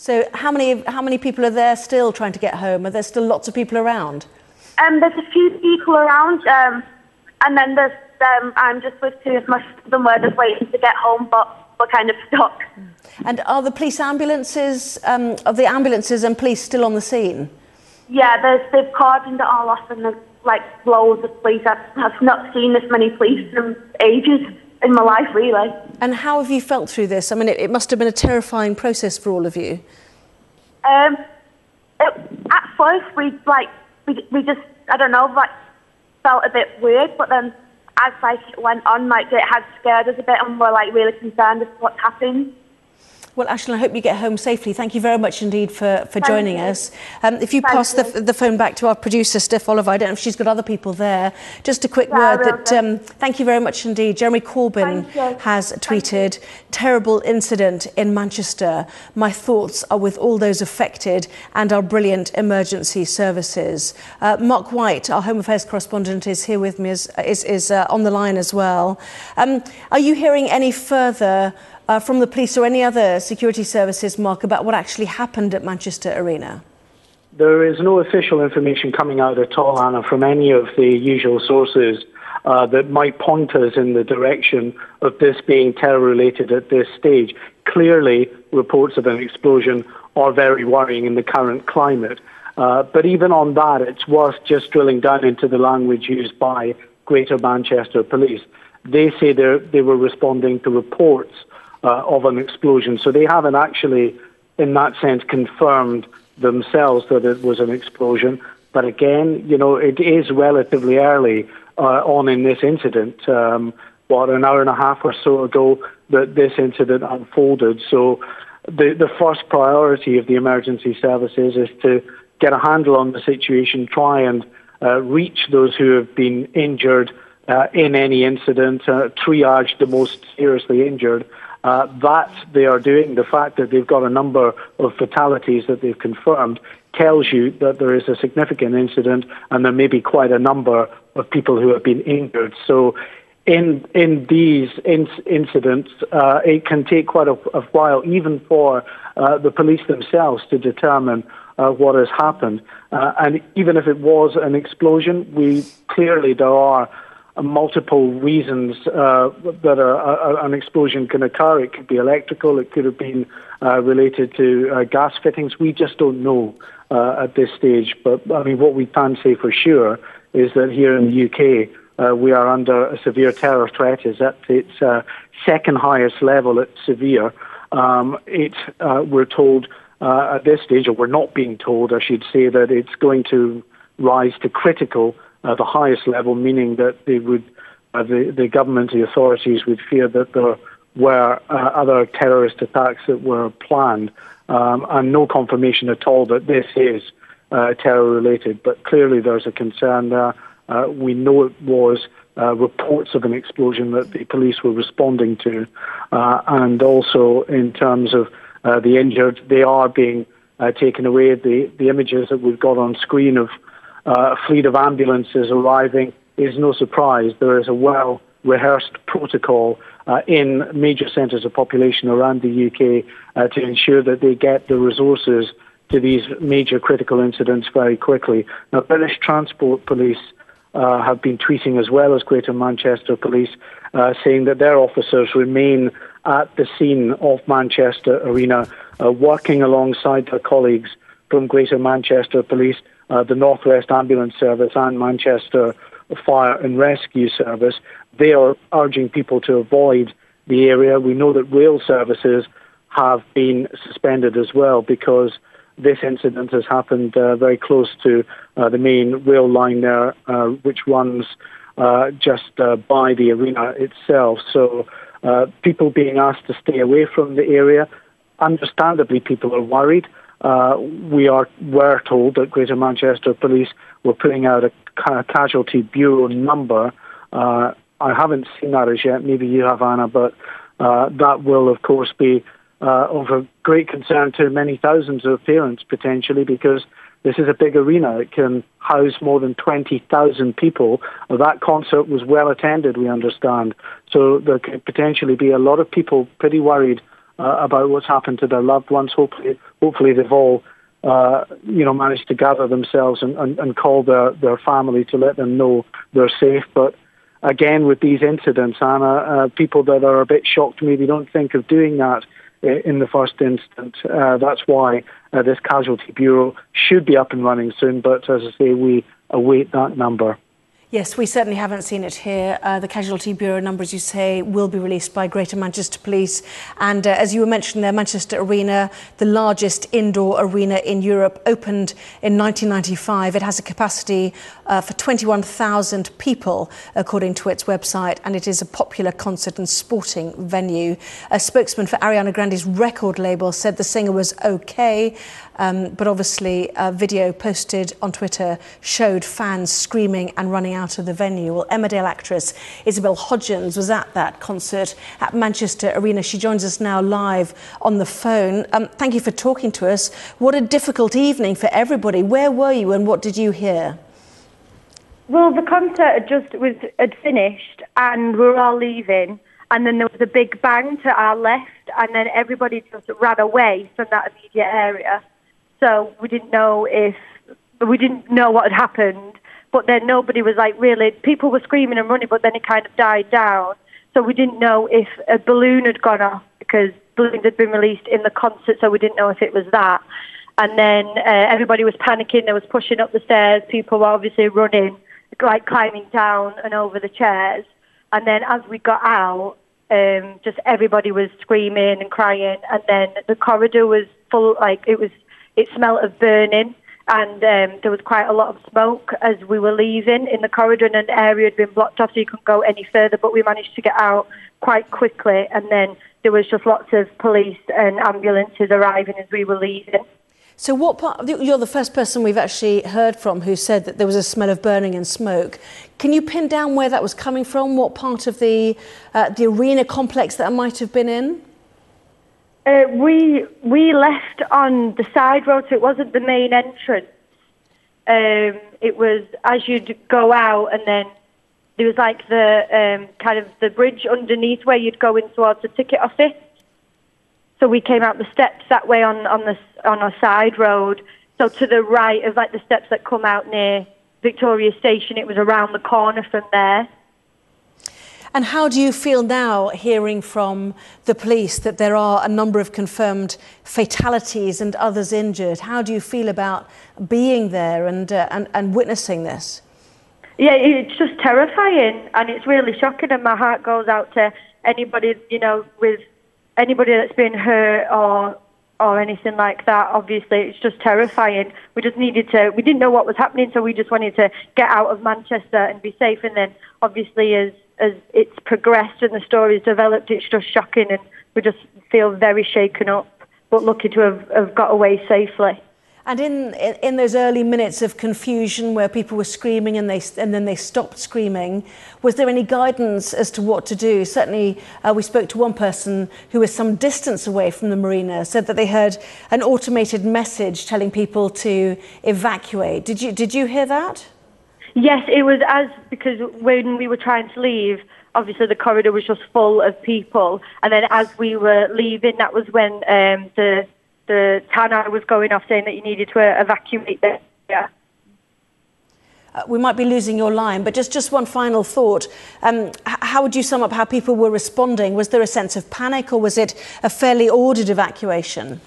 So how many people are there still trying to get home? Are there still lots of people around? There's a few people around, and then there's I'm just with two of them. We're just waiting to get home, but we're kind of stuck. And are the police ambulances, are the ambulances and police still on the scene? Yeah, they've cordoned it all off, and there's like loads of police. I've not seen this many police in ages in my life, really. And how have you felt through this? I mean, it must have been a terrifying process for all of you. At first, we just, I don't know, like, felt a bit weird, but then as it went on, like, it had scared us a bit, and we're like really concerned as to what's happened. Well, Aisling, I hope you get home safely. Thank you very much indeed for joining us. If you pass the phone back to our producer, Steph Oliver, I don't know if she's got other people there. Just a quick word that thank you very much indeed. Jeremy Corbyn has tweeted, terrible incident in Manchester. My thoughts are with all those affected and our brilliant emergency services. Mark White, our Home Affairs correspondent, is here with me, is on the line as well. Are you hearing any further from the police or any other security services, Mark, about what actually happened at Manchester Arena? There is no official information coming out at all, Anna, from any of the usual sources that might point us in the direction of this being terror-related at this stage. Clearly, reports of an explosion are very worrying in the current climate. But even on that, it's worth just drilling down into the language used by Greater Manchester Police. They say they were responding to reports of an explosion. So they haven't actually, in that sense, confirmed themselves that it was an explosion. But again, you know, it is relatively early on in this incident. An hour and a half or so ago that this incident unfolded. So the first priority of the emergency services is to get a handle on the situation, try and reach those who have been injured in any incident, triage the most seriously injured. That they are doing. The fact that they've got a number of fatalities that they've confirmed tells you that there is a significant incident and there may be quite a number of people who have been injured. So in these incidents, it can take quite a while, even for the police themselves, to determine what has happened. And even if it was an explosion, there are multiple reasons that an explosion can occur. It could be electrical, it could have been related to gas fittings. We just don't know at this stage. But I mean, what we can say for sure is that here in the UK, we are under a severe terror threat. Is at its second highest level at severe. We're told at this stage, or we're not being told, I should say, that it's going to rise to critical, the highest level, meaning that they would, the government, the authorities would fear that there were other terrorist attacks that were planned, and no confirmation at all that this is terror-related. But clearly there's a concern there. We know it was reports of an explosion that the police were responding to, and also in terms of the injured, they are being taken away. The images that we've got on screen of a fleet of ambulances arriving is no surprise. There is a well-rehearsed protocol in major centres of population around the UK to ensure that they get the resources to these major critical incidents very quickly. Now, British Transport Police have been tweeting, as well as Greater Manchester Police, saying that their officers remain at the scene of Manchester Arena, working alongside their colleagues from Greater Manchester Police, the Northwest Ambulance Service and Manchester Fire and Rescue Service. They are urging people to avoid the area. We know that rail services have been suspended as well because this incident has happened very close to the main rail line there, which runs just by the arena itself. So people being asked to stay away from the area. Understandably, people are worried. We're told that Greater Manchester Police were putting out a casualty bureau number. I haven't seen that as yet. Maybe you have, Anna, but that will, of course, be of a great concern to many thousands of parents, potentially, because this is a big arena. It can house more than 20,000 people. That concert was well attended, we understand. So there could potentially be a lot of people pretty worried about what's happened to their loved ones. Hopefully they've all managed to gather themselves and call their family to let them know they're safe. But again, with these incidents, Anna, people that are a bit shocked maybe don't think of doing that in the first instance. That's why this Casualty Bureau should be up and running soon. But as I say, we await that number. Yes, we certainly haven't seen it here. The Casualty Bureau number, as you say, will be released by Greater Manchester Police. And as you were mentioning there, Manchester Arena, the largest indoor arena in Europe, opened in 1995. It has a capacity for 21,000 people, according to its website, and it is a popular concert and sporting venue. A spokesman for Ariana Grande's record label said the singer was okay, but obviously a video posted on Twitter showed fans screaming and running out of the venue. Well, Emmerdale actress Isobel Hodgins was at that concert at Manchester Arena. She joins us now live on the phone. Thank you for talking to us. What a difficult evening for everybody. Where were you and what did you hear? Well, the concert had finished and we were all leaving, and then there was a big bang to our left, and then everybody just ran away from that immediate area. So we didn't know what had happened, but then nobody was really, people were screaming and running, but then it kind of died down. So we didn't know if a balloon had gone off, because balloons had been released in the concert, so we didn't know if it was that. And then everybody was panicking, they was pushing up the stairs, people were obviously running, climbing down and over the chairs. And then as we got out, just everybody was screaming and crying, and then the corridor was full, it smelled of burning, and there was quite a lot of smoke as we were leaving in the corridor, and an area had been blocked off so you couldn't go any further, but we managed to get out quite quickly, and then there was just lots of police and ambulances arriving as we were leaving. So what part, you're the first person we've actually heard from who said that there was a smell of burning and smoke. Can you pin down where that was coming from? What part of the arena complex that might have been in? We left on the side road, so it wasn't the main entrance. It was as you'd go out, and then there was the kind of the bridge underneath where you'd go in towards the ticket office. So we came out the steps that way on a side road. So to the right of the steps that come out near Victoria Station, it was around the corner from there. And how do you feel now, hearing from the police that there are a number of confirmed fatalities and others injured? How do you feel about being there and witnessing this? Yeah, it's just terrifying, and it's really shocking, and my heart goes out to anybody, with anybody that's been hurt or anything like that. Obviously, it's just terrifying. We didn't know what was happening, so we just wanted to get out of Manchester and be safe. And then, obviously, as it's progressed and the story's developed, it's just shocking, and we just feel very shaken up, but lucky to have got away safely. And in those early minutes of confusion where people were screaming and then they stopped screaming, was there any guidance as to what to do? Certainly, we spoke to one person who was some distance away from the marina, said that they heard an automated message telling people to evacuate. Did you hear that? Yes, it was because when we were trying to leave, obviously the corridor was just full of people, and then as we were leaving, that was when the tannoy was going off saying that you needed to evacuate the area. We might be losing your line, but just one final thought. How would you sum up how people were responding? Was there a sense of panic, or was it a fairly ordered evacuation?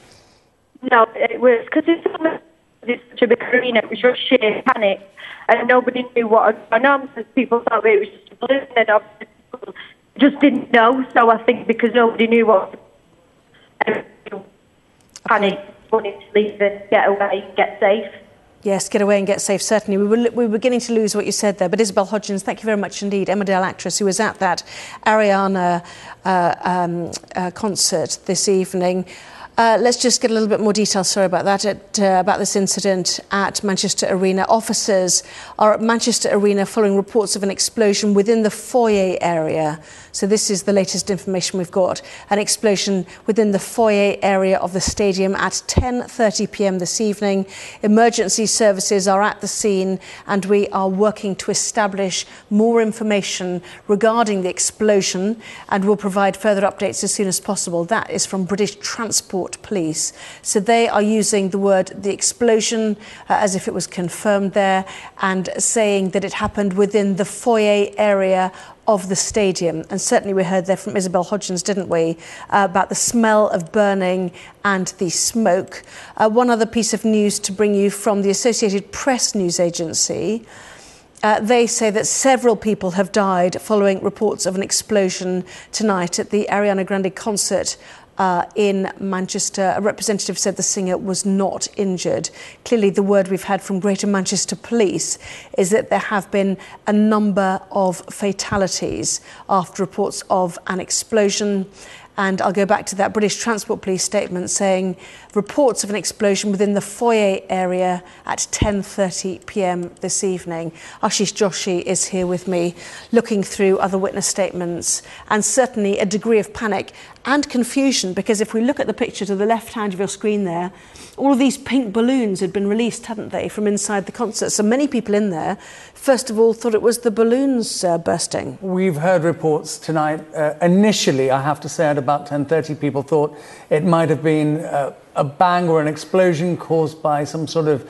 No, it was because it's such a big arena. It was just sheer panic, and nobody knew what had gone on, because people thought it was just a balloon, and people just didn't know. So I think because nobody knew what, panic, wanting to leave and get away and get safe. Yes, get away and get safe, certainly. We were beginning to lose what you said there, but Isobel Hodgins, thank you very much indeed. Emmerdale actress who was at that Ariana concert this evening. Let's just get a little bit more detail, sorry about that, about this incident at Manchester Arena. Officers are at Manchester Arena following reports of an explosion within the foyer area. So this is the latest information we've got. An explosion within the foyer area of the stadium at 10:30 p.m. this evening. Emergency services are at the scene and we are working to establish more information regarding the explosion and will provide further updates as soon as possible. That is from British Transport Police. So they are using the word the explosion as if it was confirmed there and saying that it happened within the foyer area of the stadium. And certainly we heard there from Isobel Hodgins, didn't we, about the smell of burning and the smoke. One other piece of news to bring you from the Associated Press news agency. They say that several people have died following reports of an explosion tonight at the Ariana Grande concert in Manchester. A representative said the singer was not injured. Clearly, the word we've had from Greater Manchester Police is that there have been a number of fatalities after reports of an explosion. And I'll go back to that British Transport Police statement saying reports of an explosion within the foyer area at 10:30 p.m. this evening. Ashish Joshi is here with me, looking through other witness statements and certainly a degree of panic and confusion, because if we look at the picture to the left hand of your screen there, all of these pink balloons had been released, hadn't they, from inside the concert. So many people in there, first of all, thought it was the balloons bursting. We've heard reports tonight. Initially, I have to say, at about 10:30, people thought it might have been a bang or an explosion caused by some sort of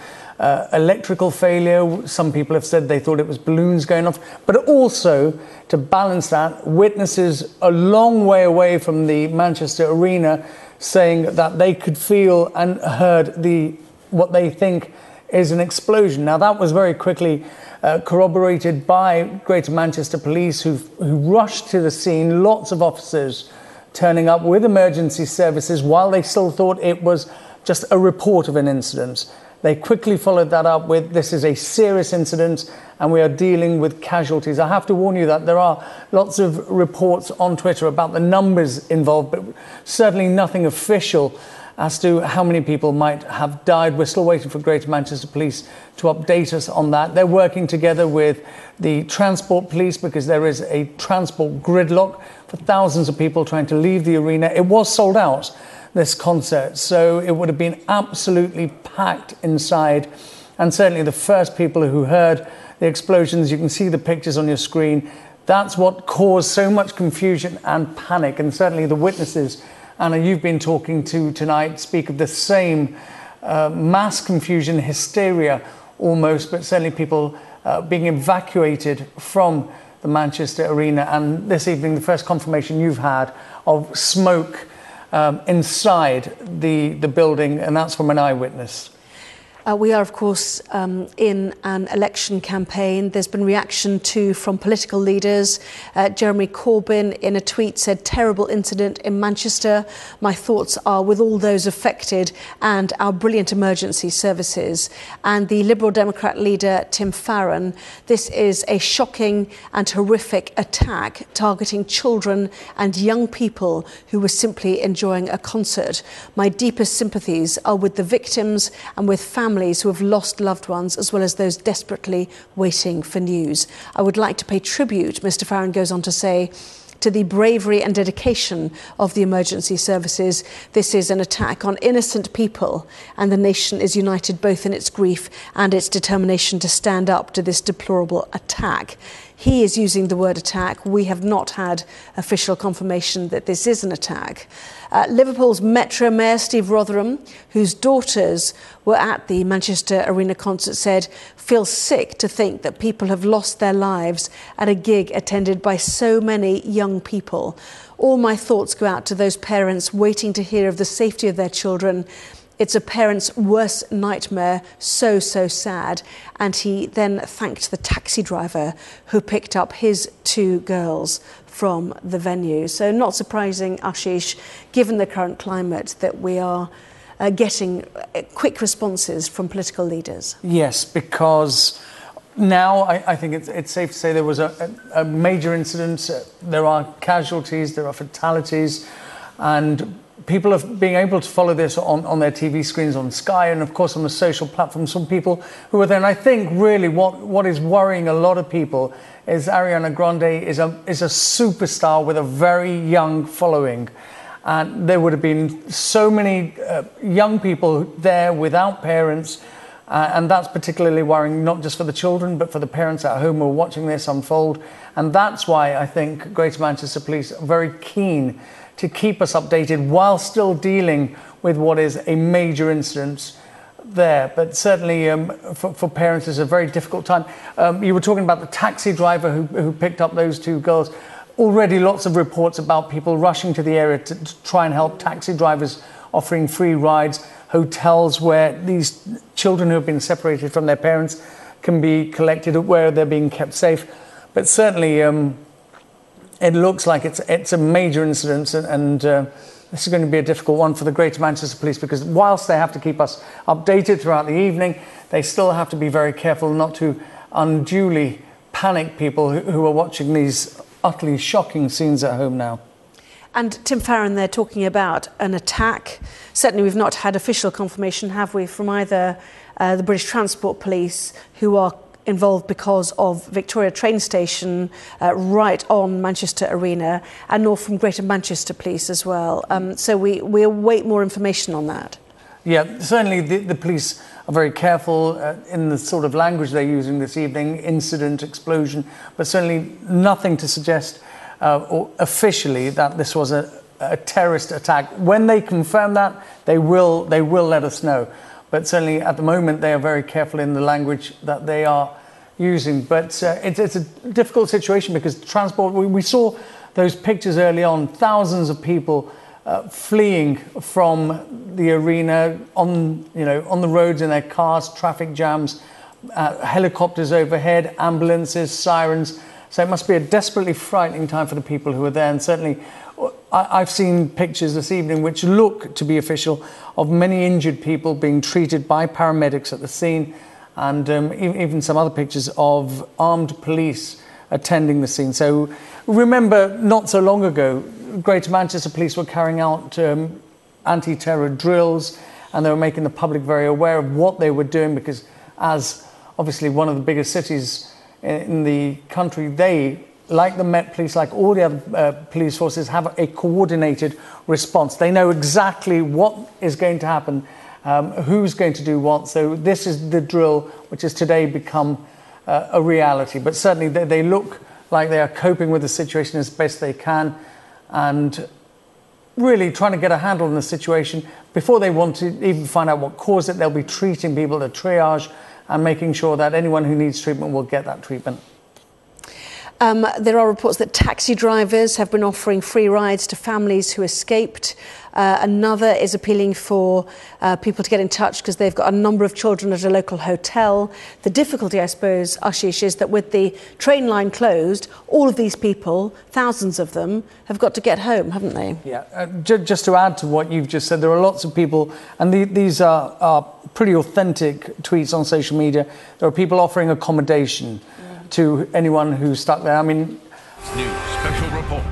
electrical failure. Some people have said they thought it was balloons going off. But also, to balance that, witnesses a long way away from the Manchester Arena saying that they could feel and heard what they think is an explosion. Now, that was very quickly corroborated by Greater Manchester Police, who rushed to the scene, lots of officers turning up with emergency services while they still thought it was just a report of an incident. They quickly followed that up with, this is a serious incident and we are dealing with casualties. I have to warn you that there are lots of reports on Twitter about the numbers involved, but certainly nothing official as to how many people might have died. We're still waiting for Greater Manchester Police to update us on that. They're working together with the Transport Police because there is a transport gridlock for thousands of people trying to leave the arena. It was sold out, this concert, so it would have been absolutely packed inside. And certainly the first people who heard the explosions, you can see the pictures on your screen, that's what caused so much confusion and panic. And certainly the witnesses, Anna, you've been talking to tonight, speak of the same mass confusion, hysteria almost, but certainly people being evacuated from the Manchester Arena. And this evening, the first confirmation you've had of smoke inside the building, and that's from an eyewitness. We are, of course, in an election campaign. There's been reaction from political leaders. Jeremy Corbyn, in a tweet, said, "Terrible incident in Manchester. My thoughts are with all those affected and our brilliant emergency services." And the Liberal Democrat leader, Tim Farron, "This is a shocking and horrific attack targeting children and young people who were simply enjoying a concert. My deepest sympathies are with the victims and with families who have lost loved ones, as well as those desperately waiting for news. I would like to pay tribute," Mr. Farron goes on to say, "to the bravery and dedication of the emergency services. This is an attack on innocent people, and the nation is united both in its grief and its determination to stand up to this deplorable attack." He is using the word attack. We have not had official confirmation that this is an attack. Liverpool's Metro Mayor Steve Rotherham, whose daughters were at the Manchester Arena concert, said, "Feels sick to think that people have lost their lives at a gig attended by so many young people. All my thoughts go out to those parents waiting to hear of the safety of their children. It's a parent's worst nightmare, so sad." And he then thanked the taxi driver who picked up his two girls from the venue. So not surprising, Ashish, given the current climate, that we are getting quick responses from political leaders. Yes, because now I think it's safe to say there was a major incident. There are casualties, there are fatalities, and people are being able to follow this on their TV screens on Sky and, of course, on the social platforms from people who are there. And I think really what is worrying a lot of people is Ariana Grande is a superstar with a very young following. And there would have been so many young people there without parents. And that's particularly worrying, not just for the children, but for the parents at home who are watching this unfold. And that's why I think Greater Manchester Police are very keen to keep us updated while still dealing with what is a major incident there. But certainly for parents, it's a very difficult time. You were talking about the taxi driver who picked up those two girls. Already lots of reports about people rushing to the area to try and help, taxi drivers offering free rides, hotels where these children who have been separated from their parents can be collected, where they're being kept safe. But certainly it looks like it's a major incident, and this is going to be a difficult one for the Greater Manchester Police, because whilst they have to keep us updated throughout the evening, they still have to be very careful not to unduly panic people who are watching these utterly shocking scenes at home now. And Tim Farron, they're talking about an attack. Certainly we've not had official confirmation, have we, from either the British Transport Police, who are involved because of Victoria train station right on Manchester Arena, and nor from Greater Manchester Police as well. So we await more information on that. Yeah, certainly the police are very careful in the sort of language they're using this evening, incident, explosion, but certainly nothing to suggest or officially that this was a terrorist attack. When they confirm that, they will let us know. But certainly at the moment, they are very careful in the language that they are using. But it's a difficult situation because transport, we saw those pictures early on, thousands of people fleeing from the arena on the roads in their cars, traffic jams, helicopters overhead, ambulances, sirens. So it must be a desperately frightening time for the people who are there. And certainly I've seen pictures this evening which look to be official of many injured people being treated by paramedics at the scene, and even some other pictures of armed police attending the scene. So remember, not so long ago, Greater Manchester Police were carrying out anti-terror drills, and they were making the public very aware of what they were doing, because as obviously one of the biggest cities in the country, they, like the Met Police, like all the other police forces, have a coordinated response. They know exactly what is going to happen, who's going to do what. So this is the drill which has today become a reality. But certainly they look like they are coping with the situation as best they can, and really trying to get a handle on the situation. Before they want to even find out what caused it, they'll be treating people to triage and making sure that anyone who needs treatment will get that treatment. There are reports that taxi drivers have been offering free rides to families who escaped. Another is appealing for people to get in touch because they've got a number of children at a local hotel. The difficulty, I suppose, Ashish, is that with the train line closed, all of these people, thousands of them, have got to get home, haven't they? Yeah, just to add to what you've just said, there are lots of people, and these are pretty authentic tweets on social media. There are people offering accommodation to anyone who's stuck there. I mean, News special report.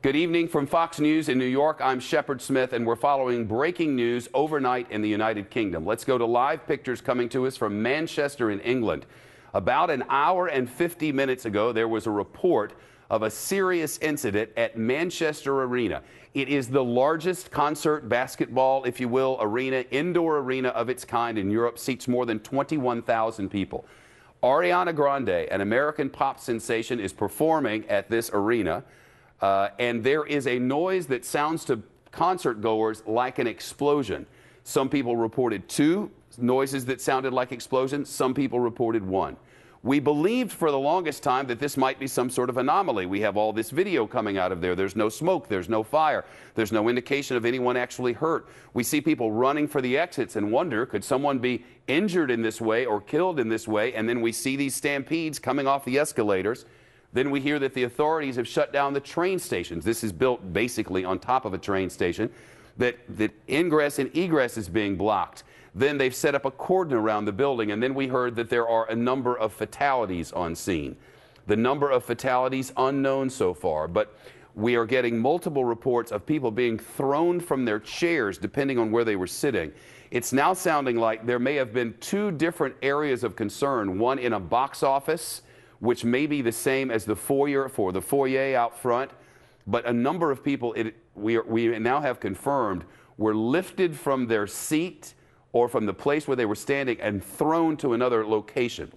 Good evening from Fox News in New York. I'm Shepard Smith, and we're following breaking news overnight in the United Kingdom. Let's go to live pictures coming to us from Manchester in England. About an hour and 50 minutes ago, there was a report of a serious incident at Manchester Arena. It is the largest concert basketball, if you will, arena, indoor arena of its kind in Europe, seats more than 21,000 people. Ariana Grande, an American pop sensation, is performing at this arena, and there is a noise that sounds to concert goers like an explosion. Some people reported 2 noises that sounded like explosions. Some people reported 1. We believed for the longest time that this might be some sort of anomaly. We have all this video coming out of there. There's no smoke. There's no fire. There's no indication of anyone actually hurt. We see people running for the exits and wonder, could someone be injured in this way or killed in this way? And then we see these stampedes coming off the escalators. Then we hear that the authorities have shut down the train stations. This is built basically on top of a train station, that ingress and egress is being blocked. Then they've set up a cordon around the building, and then we heard that there are a number of fatalities on scene. The number of fatalities unknown so far, but We are getting multiple reports of people being thrown from their chairs depending on where they were sitting. It's now sounding like there may have been two different areas of concern, one in a box office, which may be the same as the foyer for the foyer out front, but a number of people we now have confirmed were lifted from their seat or from the place where they were standing and thrown to another location.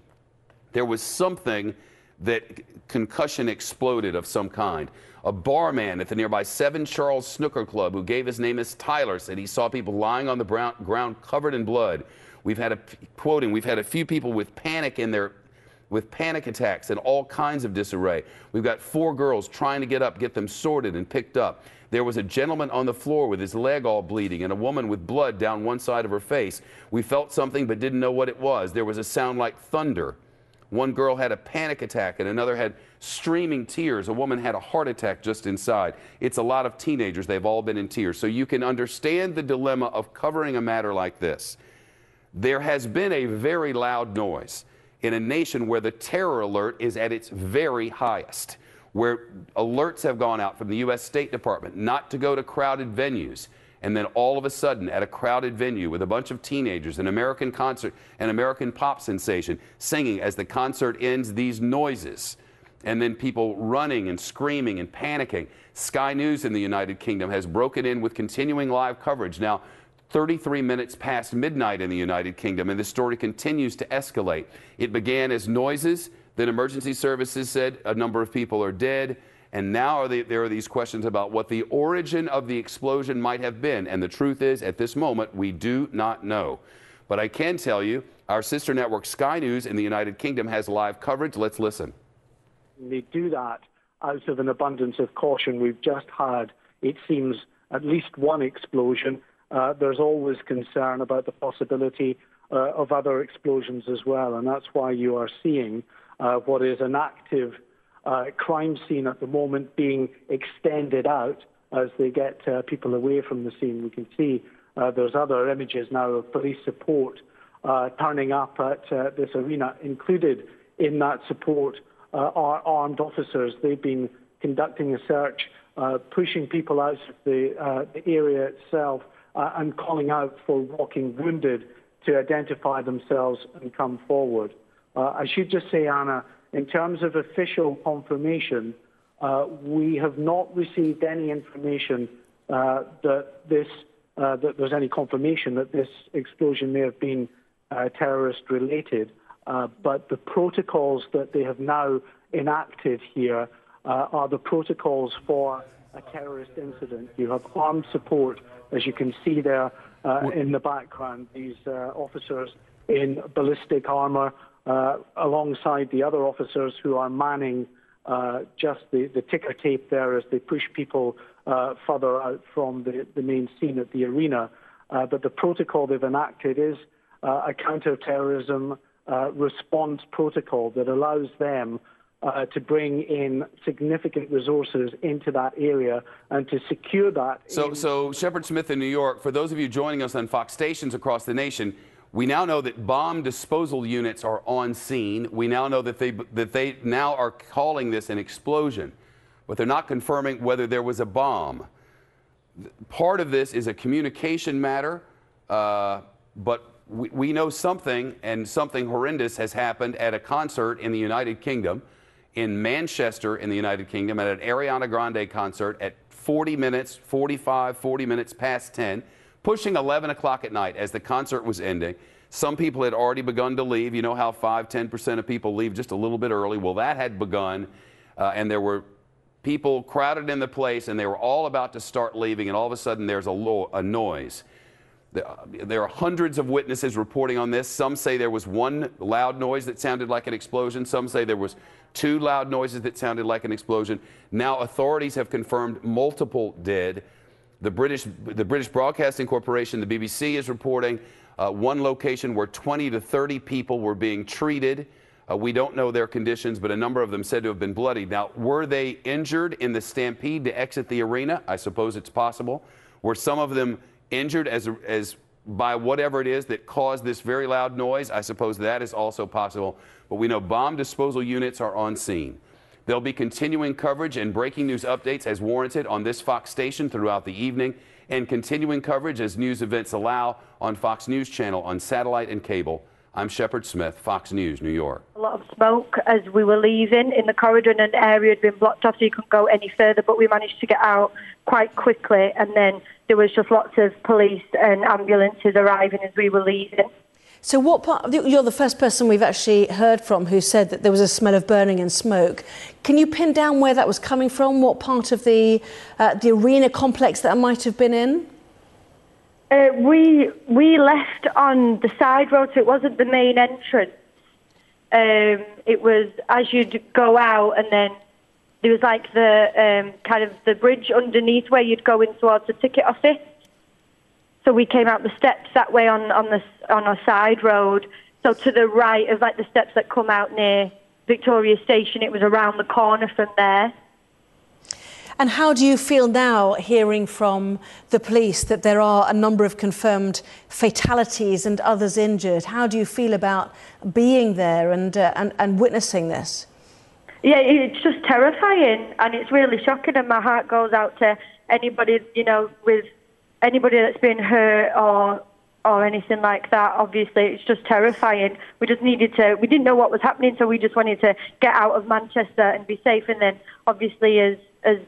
There was something that concussion exploded of some kind. A barman at the nearby 7 Charles Snooker Club who gave his name as Tyler said he saw people lying on the ground covered in blood. We've had a few people with panic attacks and all kinds of disarray. We've got 4 girls trying to get up, get them sorted and picked up. There was a gentleman on the floor with his leg all bleeding and a woman with blood down one side of her face. We felt something but didn't know what it was. There was a sound like thunder. One girl had a panic attack and another had streaming tears. A woman had a heart attack just inside. It's a lot of teenagers. They've all been in tears. So you can understand the dilemma of covering a matter like this. There has been a very loud noise in a nation where the terror alert is at its very highest, where alerts have gone out from the U.S. State Department not to go to crowded venues. And then all of a sudden, at a crowded venue with a bunch of teenagers, an American concert, an American pop sensation, singing as the concert ends, these noises, and then people running and screaming and panicking. Sky News in the United Kingdom has broken in with continuing live coverage. Now, 33 minutes past midnight in the United Kingdom, and the story continues to escalate. It began as noises, then emergency services said a number of people are dead. And now there are these questions about what the origin of the explosion might have been. And the truth is, at this moment, we do not know. But I can tell you, our sister network Sky News in the United Kingdom has live coverage. Let's listen. They do that out of an abundance of caution. We've just had, it seems, at least one explosion. There's always concern about the possibility of other explosions as well. And that's why you are seeing what is an active crime scene at the moment being extended out as they get people away from the scene. We can see there's other images now of police support turning up at this arena. Included in that support are armed officers. They've been conducting a search, pushing people out of the area itself and calling out for walking wounded to identify themselves and come forward. I should just say, Anna, in terms of official confirmation, we have not received any information that there's any confirmation that this explosion may have been terrorist related. But the protocols that they have now enacted here are the protocols for a terrorist incident. You have armed support, as you can see there in the background, these officers in ballistic armor, alongside the other officers who are manning just the ticker tape there as they push people further out from the main scene at the arena. But the protocol they've enacted is a counter-terrorism response protocol that allows them to bring in significant resources into that area and to secure that. So Shepard Smith in New York, for those of you joining us on Fox stations across the nation, we now know that bomb disposal units are on scene. We now know that they now are calling this an explosion, but they're not confirming whether there was a bomb. Part of this is a communication matter, but we know something, and something horrendous has happened at a concert in the United Kingdom, in Manchester in the United Kingdom, at an Ariana Grande concert at 40 minutes past 10. Pushing 11 o'clock at night as the concert was ending. Some people had already begun to leave. You know how 5–10% of people leave just a little bit early. Well, that had begun, and there were people crowded in the place, and they were all about to start leaving, and all of a sudden there's a noise. There are hundreds of witnesses reporting on this. Some say there was one loud noise that sounded like an explosion. Some say there was 2 loud noises that sounded like an explosion. Now authorities have confirmed multiple dead. The British Broadcasting Corporation, the BBC, is reporting one location where 20 to 30 people were being treated. We don't know their conditions, but a number of them said to have been bloodied. Now, were they injured in the stampede to exit the arena? I suppose it's possible. Were some of them injured as by whatever it is that caused this very loud noise? I suppose that is also possible. But we know bomb disposal units are on scene. There'll be continuing coverage and breaking news updates as warranted on this Fox station throughout the evening, and continuing coverage as news events allow on Fox News Channel on satellite and cable. I'm Shepard Smith, Fox News, New York. A lot of smoke as we were leaving in the corridor, and an area had been blocked off so you couldn't go any further, but we managed to get out quite quickly, and then there was just lots of police and ambulances arriving as we were leaving. So what part, you're the first person we've actually heard from who said that there was a smell of burning and smoke. Can you pin down where that was coming from? What part of the arena complex that might have been in? We left on the side road, so it wasn't the main entrance. It was as you'd go out, and then there was like the kind of the bridge underneath where you'd go in towards the ticket office. So we came out the steps that way on a side road. So to the right of like the steps that come out near Victoria Station, it was around the corner from there. And how do you feel now, hearing from the police that there are a number of confirmed fatalities and others injured? How do you feel about being there and witnessing this? Yeah, it's just terrifying, and it's really shocking, and my heart goes out to anybody, you know, with anybody that's been hurt or anything like that. Obviously, it's just terrifying. We just needed to, we didn't know what was happening, so we just wanted to get out of Manchester and be safe. And then, obviously, as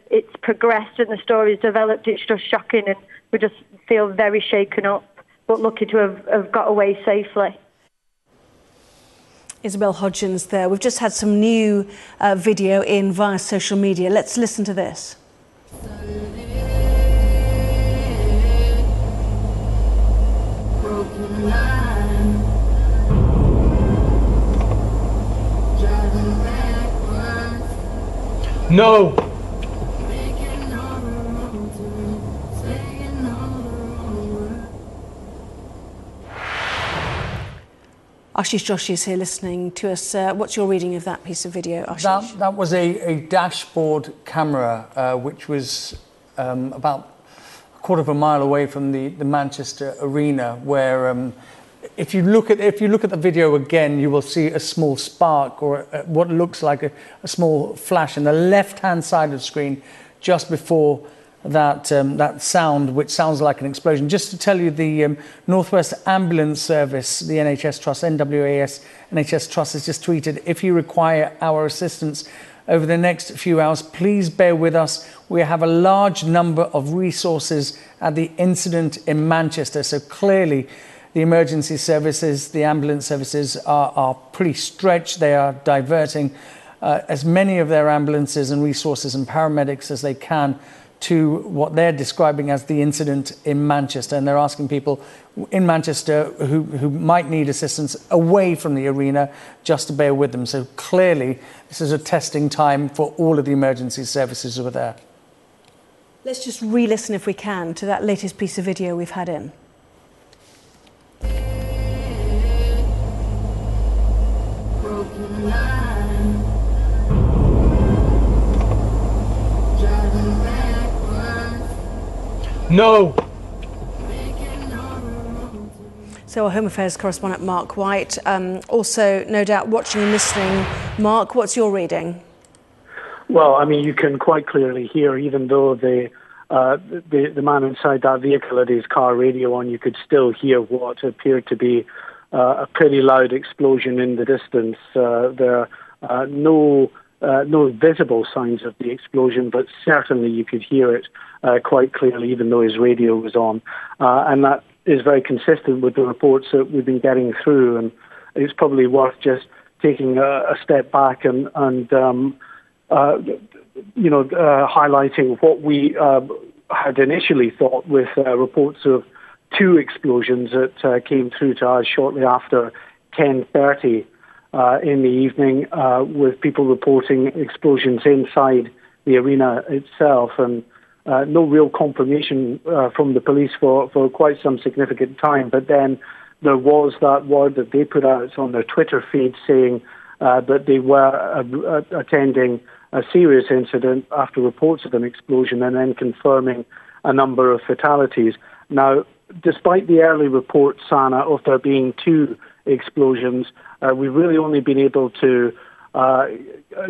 it's progressed and the story's developed, it's just shocking, and we just feel very shaken up, but lucky to have got away safely. Isobel Hodgins there. We've just had some new video in via social media. Let's listen to this. No! Ashish Joshi is here listening to us. What's your reading of that piece of video, Ashish? That was a dashboard camera which was about a quarter of a mile away from the Manchester arena, where if you look at the video again, you will see a small spark, or what looks like a small flash in the left-hand side of the screen just before that sound, which sounds like an explosion. Just to tell you, the Northwest Ambulance Service, the NHS Trust, NWAS NHS Trust, has just tweeted, "If you require our assistance over the next few hours, please bear with us. We have a large number of resources at the incident in Manchester." So clearly, the emergency services, the ambulance services are pretty stretched. They are diverting as many of their ambulances and resources and paramedics as they can to what they're describing as the incident in Manchester. And they're asking people in Manchester who might need assistance away from the arena just to bear with them. So clearly, this is a testing time for all of the emergency services who are there. Let's just re-listen, if we can, to that latest piece of video we've had in. No! So our Home Affairs correspondent Mark White, also no doubt watching and listening. Mark, what's your reading? Well, I mean, you can quite clearly hear, even though the man inside that vehicle had his car radio on, you could still hear what appeared to be a pretty loud explosion in the distance. There are no visible signs of the explosion, but certainly you could hear it quite clearly, even though his radio was on. And that is very consistent with the reports that we've been getting through. And it's probably worth just taking a step back and highlighting what we had initially thought with reports of two explosions that came through to us shortly after 10:30 in the evening, with people reporting explosions inside the arena itself, and no real confirmation from the police for quite some significant time. But then there was that word that they put out on their Twitter feed saying that they were attending a serious incident after reports of an explosion, and then confirming a number of fatalities. Now, despite the early reports, Sana, of there being two explosions, we've really only been able to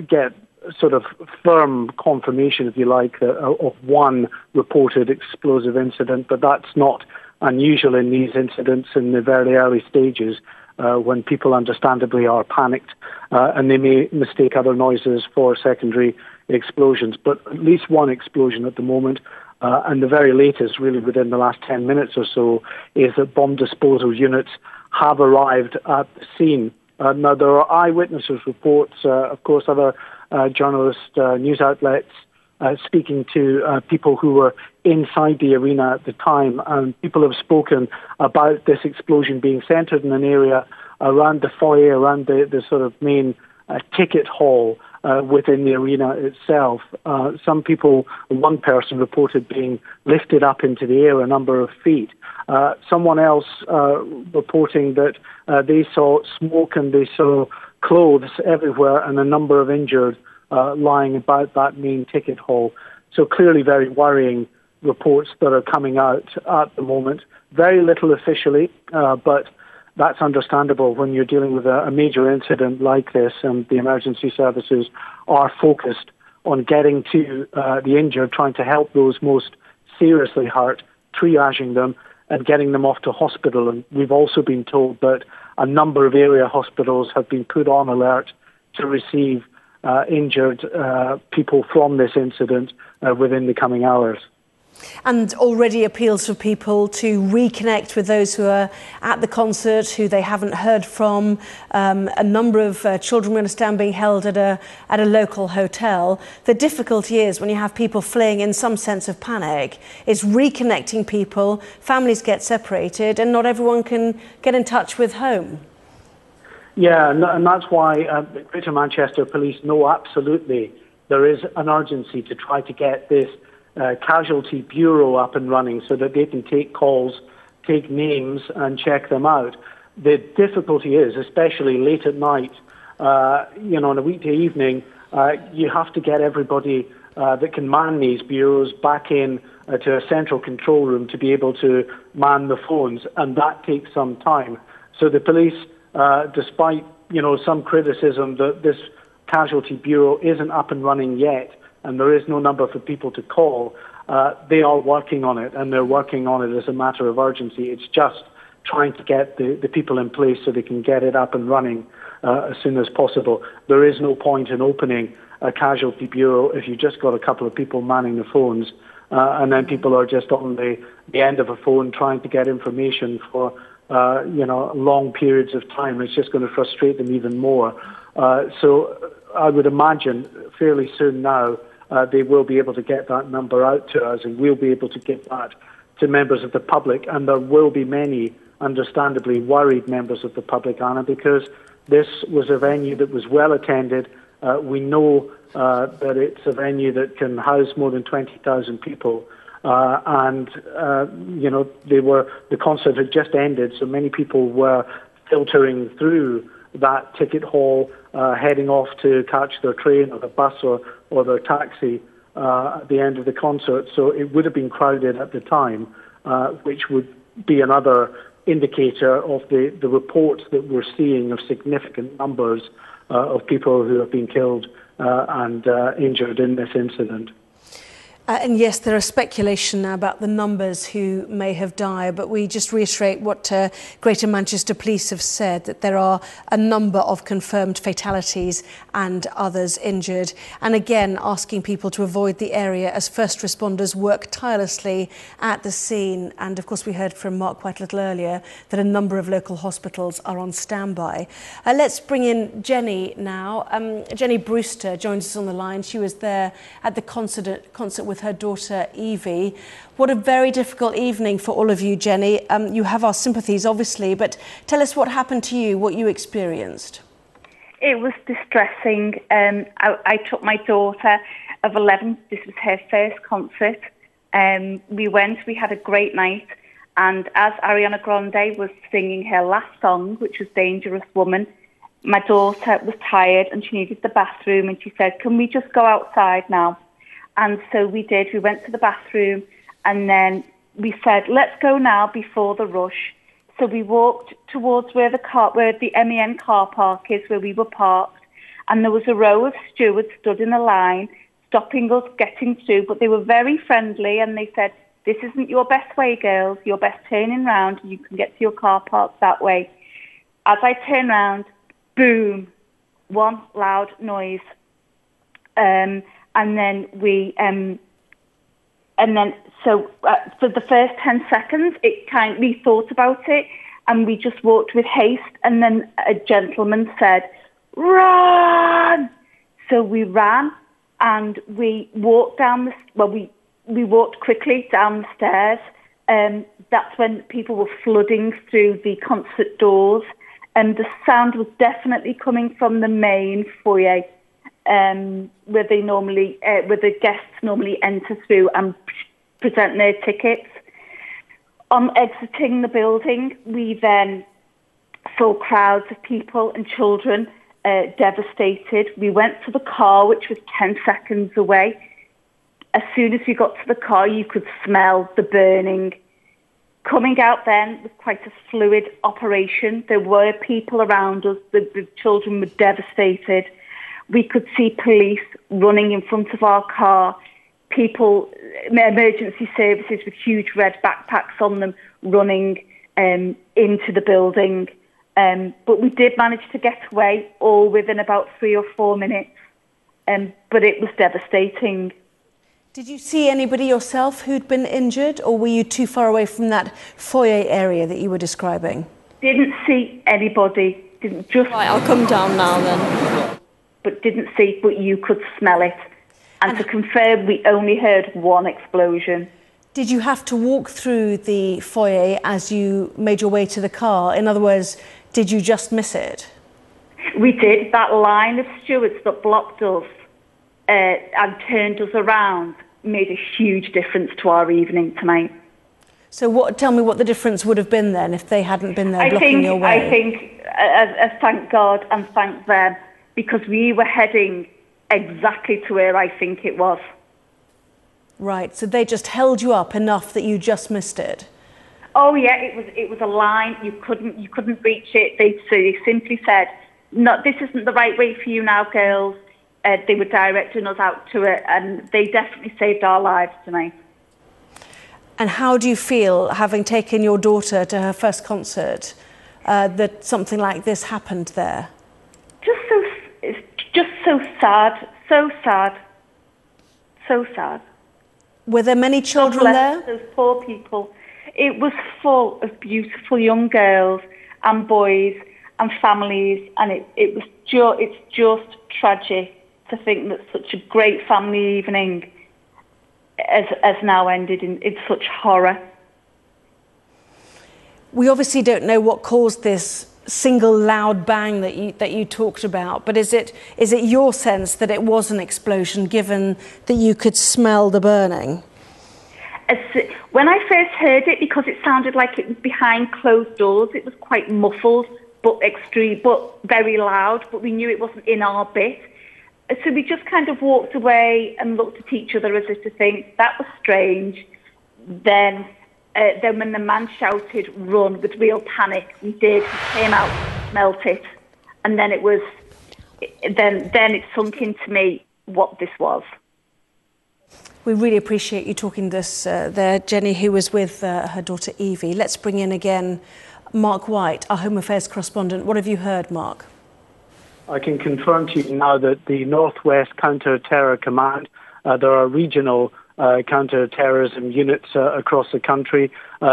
get sort of firm confirmation, if you like, of one reported explosive incident, but that's not unusual in these incidents in the very early stages when people understandably are panicked and they may mistake other noises for secondary explosions. But at least one explosion at the moment, and the very latest, really within the last 10 minutes or so, is that bomb disposal units have arrived at the scene. Now, there are eyewitnesses reports, of course, other journalist news outlets speaking to people who were inside the arena at the time, and people have spoken about this explosion being centred in an area around the foyer, around the sort of main ticket hall within the arena itself. Some people, one person reported being lifted up into the air a number of feet. Someone else reporting that they saw smoke and they saw clothes everywhere and a number of injured lying about that main ticket hall. So clearly very worrying reports that are coming out at the moment. Very little officially, but that's understandable when you're dealing with a major incident like this, and the emergency services are focused on getting to the injured, trying to help those most seriously hurt, triaging them and getting them off to hospital. And we've also been told that a number of area hospitals have been put on alert to receive injured people from this incident within the coming hours. And already appeals for people to reconnect with those who are at the concert, who they haven't heard from. A number of children, we understand, being held at a local hotel. The difficulty is when you have people fleeing in some sense of panic, is reconnecting people, families get separated, and not everyone can get in touch with home. Yeah, and that's why the Greater Manchester Police know absolutely there is an urgency to try to get this Casualty Bureau up and running so that they can take calls, take names and check them out. The difficulty is, especially late at night, on a weekday evening, you have to get everybody that can man these bureaus back in to a central control room to be able to man the phones, and that takes some time. So the police, despite some criticism that this Casualty Bureau isn't up and running yet, and there is no number for people to call, they are working on it, and they're working on it as a matter of urgency. It's just trying to get the people in place so they can get it up and running as soon as possible. There is no point in opening a Casualty Bureau if you've just got a couple of people manning the phones, and then people are just on the end of a phone trying to get information for long periods of time. It's just going to frustrate them even more. So I would imagine fairly soon now they will be able to get that number out to us, and we'll be able to give that to members of the public. And there will be many, understandably, worried members of the public, Anna, because this was a venue that was well attended. We know that it's a venue that can house more than 20,000 people. The concert had just ended, so many people were filtering through that ticket hall, heading off to catch their train or the bus or their taxi at the end of the concert. So it would have been crowded at the time, which would be another indicator of the reports that we're seeing of significant numbers of people who have been killed and injured in this incident. And yes, there are speculation now about the numbers who may have died, but we just reiterate what Greater Manchester Police have said, that there are a number of confirmed fatalities and others injured. And again, asking people to avoid the area as first responders work tirelessly at the scene. And of course, we heard from Mark quite a little earlier that a number of local hospitals are on standby. Let's bring in Jenny now. Jenny Brewster joins us on the line. She was there at the concert with her daughter Evie. What a very difficult evening for all of you, Jenny. You have our sympathies, obviously, but tell us what happened to you, what you experienced. It was distressing. I took my daughter of 11. This was her first concert. We had a great night, and as Ariana Grande was singing her last song, which was Dangerous Woman, my daughter was tired and she needed the bathroom, and she said, "Can we just go outside now?" And so we did. We went to the bathroom, and then we said, "Let's go now before the rush." So we walked towards where the MEN car park is, where we were parked, and there was a row of stewards stood in a line, stopping us getting through, but they were very friendly, and they said, "This isn't your best way, girls. Your best turning round. You can get to your car park that way." As I turn round, boom, one loud noise. And then for the first 10 seconds, we thought about it, and we just walked with haste. And then a gentleman said, "Run!" So we ran, and we walked we walked quickly down the stairs. That's when people were flooding through the concert doors, and the sound was definitely coming from the main foyer, where the guests normally enter through and present their tickets. On exiting the building, we then saw crowds of people and children devastated. We went to the car, which was 10 seconds away. As soon as we got to the car, you could smell the burning. Coming out then was quite a fluid operation. There were people around us. The children were devastated. We could see police running in front of our car, people, emergency services with huge red backpacks on them running into the building. But we did manage to get away, all within about 3 or 4 minutes. But it was devastating. Did you see anybody yourself who'd been injured, or were you too far away from that foyer area that you were describing? Didn't see anybody. Right, I'll come down now then. But didn't see, but you could smell it. And to confirm, we only heard one explosion. Did you have to walk through the foyer as you made your way to the car? In other words, did you just miss it? We did. That line of stewards that blocked us and turned us around made a huge difference to our evening tonight. So tell me what the difference would have been then if they hadn't been there blocking your way. I think, thank God and thank them, because we were heading exactly to where I think it was. Right, so they just held you up enough that you just missed it? Oh yeah, it was a line. You couldn't reach it. They simply said, "No, this isn't the right way for you now, girls." They were directing us out to it, and they definitely saved our lives tonight. And how do you feel, having taken your daughter to her first concert, that something like this happened there? It's just so sad, so sad, so sad. Were there many children there? Those poor people. It was full of beautiful young girls and boys and families, and it's just tragic to think that such a great family evening has now ended in such horror. We obviously don't know what caused this single loud bang that you talked about, but is it your sense that it was an explosion, given that you could smell the burning? When I first heard it, because it sounded like it was behind closed doors, it was quite muffled, but very loud, but we knew it wasn't in our bit. So we just kind of walked away and looked at each other as if to think, that was strange. Then when the man shouted, "Run," with real panic, we did. We came out, smelt it, and then then it sunk into me what this was. We really appreciate you talking this there, Jenny, who was with her daughter Evie. Let's bring in again Mark White, our Home Affairs correspondent. What have you heard, Mark? I can confirm to you now that the Northwest Counter-Terror Command, there are regional counter-terrorism units across the country.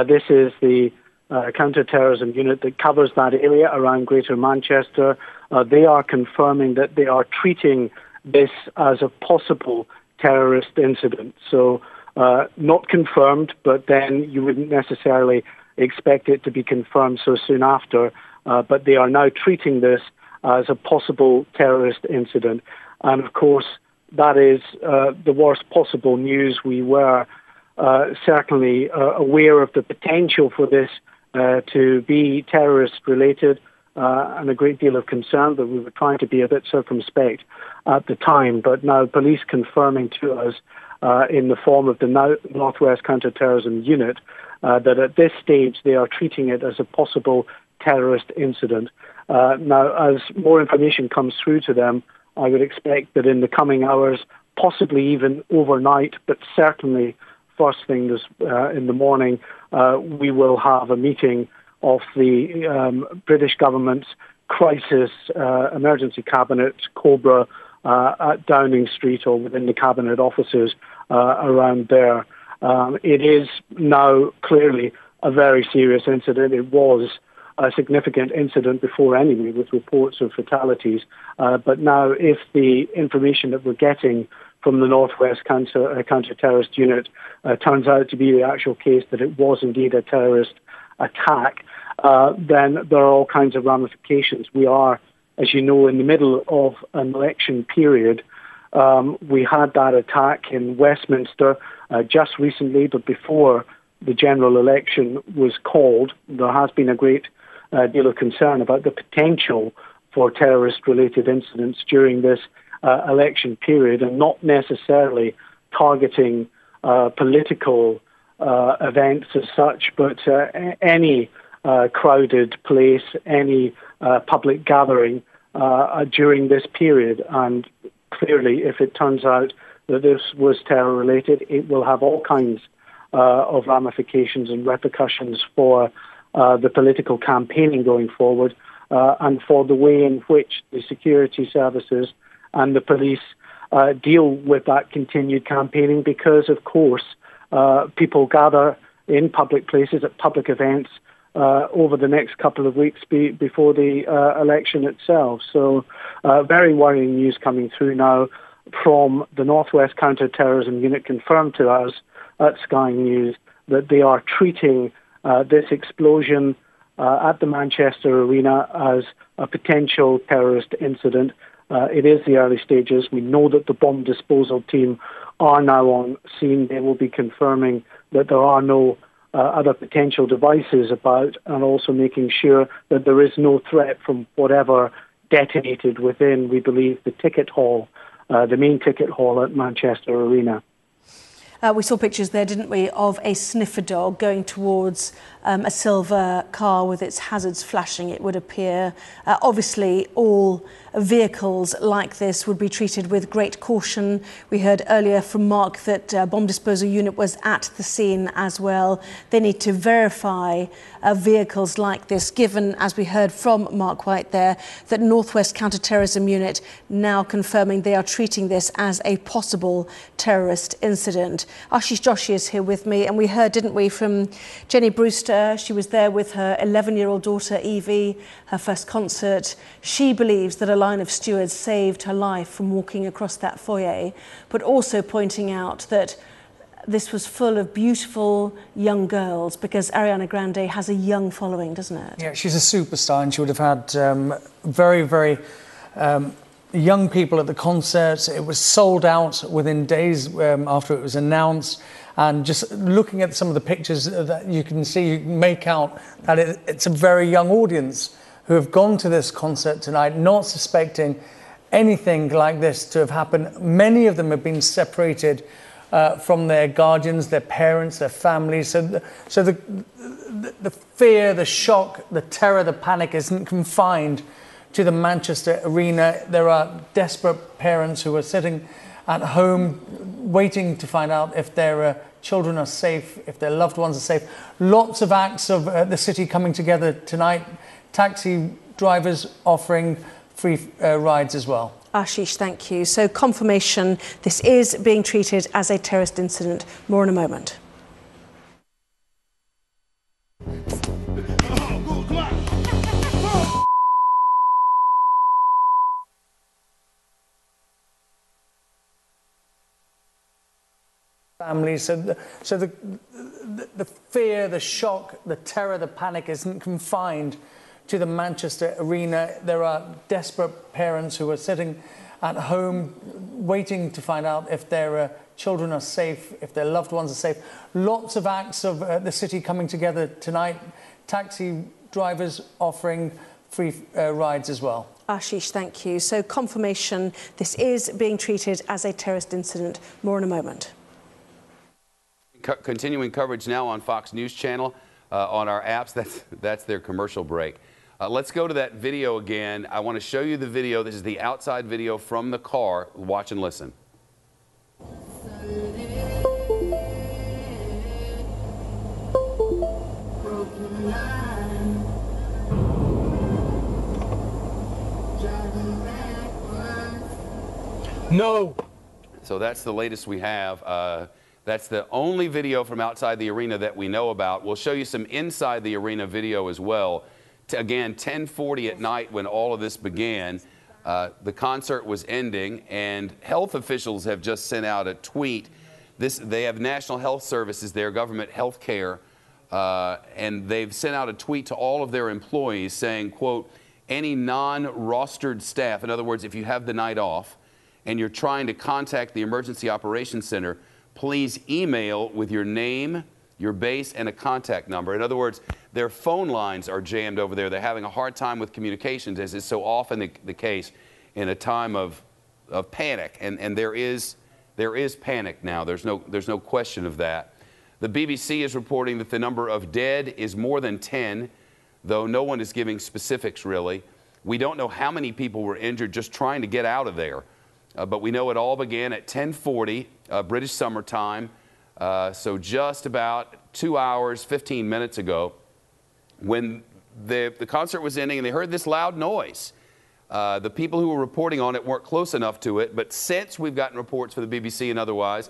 This is the counter-terrorism unit that covers that area around Greater Manchester. They are confirming that they are treating this as a possible terrorist incident. So not confirmed, but then you wouldn't necessarily expect it to be confirmed so soon after. But they are now treating this as a possible terrorist incident. And of course, that is the worst possible news. We were certainly aware of the potential for this to be terrorist-related, and a great deal of concern, that we were trying to be a bit circumspect at the time. But now police confirming to us in the form of the Northwest Counterterrorism Unit that at this stage they are treating it as a possible terrorist incident. Now, as more information comes through to them, I would expect that in the coming hours, possibly even overnight, but certainly first thing in the morning, we will have a meeting of the British government's crisis emergency cabinet, COBRA, at Downing Street or within the cabinet offices around there. It is now clearly a very serious incident. It was a significant incident before anyway, with reports of fatalities. But now, if the information that we're getting from the Northwest Counterterrorist Unit turns out to be the actual case, that it was indeed a terrorist attack, then there are all kinds of ramifications. We are, as you know, in the middle of an election period. We had that attack in Westminster just recently, but before the general election was called, there has been a great deal of concern about the potential for terrorist-related incidents during this election period, and not necessarily targeting political events as such, but any crowded place, any public gathering during this period. And clearly, if it turns out that this was terror-related, it will have all kinds of ramifications and repercussions for the political campaigning going forward, and for the way in which the security services and the police deal with that continued campaigning, because, of course, people gather in public places at public events over the next couple of weeks before the election itself. So very worrying news coming through now from the Northwest Counterterrorism Unit, confirmed to us at Sky News that they are treating this explosion at the Manchester Arena as a potential terrorist incident. It is the early stages. We know that the bomb disposal team are now on scene. They will be confirming that there are no other potential devices about, and also making sure that there is no threat from whatever detonated within, we believe, the ticket hall, the main ticket hall at Manchester Arena. We saw pictures there, didn't we, of a sniffer dog going towards a silver car with its hazards flashing, it would appear. Obviously, all vehicles like this would be treated with great caution. We heard earlier from Mark that bomb disposal unit was at the scene as well. They need to verify vehicles like this, given, as we heard from Mark White there, that Northwest Counterterrorism Unit now confirming they are treating this as a possible terrorist incident. Ashish Joshi is here with me, and we heard, didn't we, from Jenny Brewster. She was there with her 11-year-old daughter, Evie, her first concert. She believes that a line of stewards saved her life from walking across that foyer, but also pointing out that this was full of beautiful young girls, because Ariana Grande has a young following, doesn't it? Yeah, she's a superstar, and she would have had very, very young people at the concert. It was sold out within days after it was announced. And just looking at some of the pictures that you can see, you can make out that it's a very young audience who have gone to this concert tonight, not suspecting anything like this to have happened. Many of them have been separated from their guardians, their parents, their families. So the fear, the shock, the terror, the panic isn't confined to the Manchester Arena. There are desperate parents who are sitting at home waiting to find out if their children are safe, if their loved ones are safe. Lots of acts of the city coming together tonight. Taxi drivers offering free rides as well. Ashish, thank you. So confirmation, this is being treated as a terrorist incident. More in a moment. Families. So the fear, the shock, the terror, the panic isn't confined to the Manchester Arena. There are desperate parents who are sitting at home waiting to find out if their children are safe, if their loved ones are safe. Lots of acts of the city coming together tonight. Taxi drivers offering free rides as well. Ashish, thank you. So confirmation, this is being treated as a terrorist incident. More in a moment. Continuing coverage now on Fox News Channel, on our apps. That's their commercial break. Let's go to that video again. I want to show you the video. This is the outside video from the car. Watch and listen. No. So that's the latest we have. That's the only video from outside the arena that we know about. We'll show you some inside the arena video as well. Again, 10:40 at night when all of this began. The concert was ending, and health officials have just sent out a tweet. They have national health services there, government health care, and they've sent out a tweet to all of their employees saying, quote, any non-rostered staff, in other words, if you have the night off and you're trying to contact the Emergency Operations Center, please email with your name, your base, and a contact number. In other words, their phone lines are jammed over there. They're having a hard time with communications, as is so often the case in a time of panic. And there is panic now. There's no question of that. The BBC is reporting that the number of dead is more than 10, though no one is giving specifics, really. We don't know how many people were injured just trying to get out of there. But we know it all began at 10:40 British Summer Time, so just about 2 hours, 15 minutes ago, when the concert was ending and they heard this loud noise. The people who were reporting on it weren't close enough to it, but since we've gotten reports for the BBC and otherwise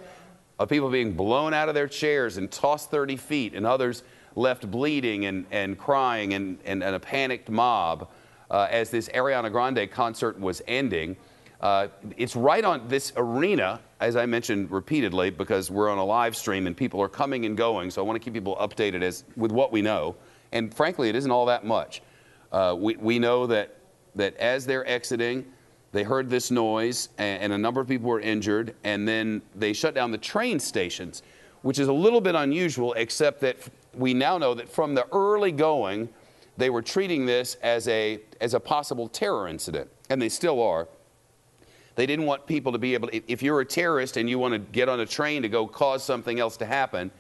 of people being blown out of their chairs and tossed 30 feet and others left bleeding and crying and a panicked mob as this Ariana Grande concert was ending. It's right on this arena, as I mentioned repeatedly, because we're on a live stream and people are coming and going, so I want to keep people updated with what we know. And frankly, it isn't all that much. We know that as they're exiting, they heard this noise and a number of people were injured, and then they shut down the train stations, which is a little bit unusual, except that we now know that from the early going, they were treating this as a possible terror incident, and they still are. They didn't want people to be able to, if you're a terrorist and you want to get on a train to go cause something else to happen,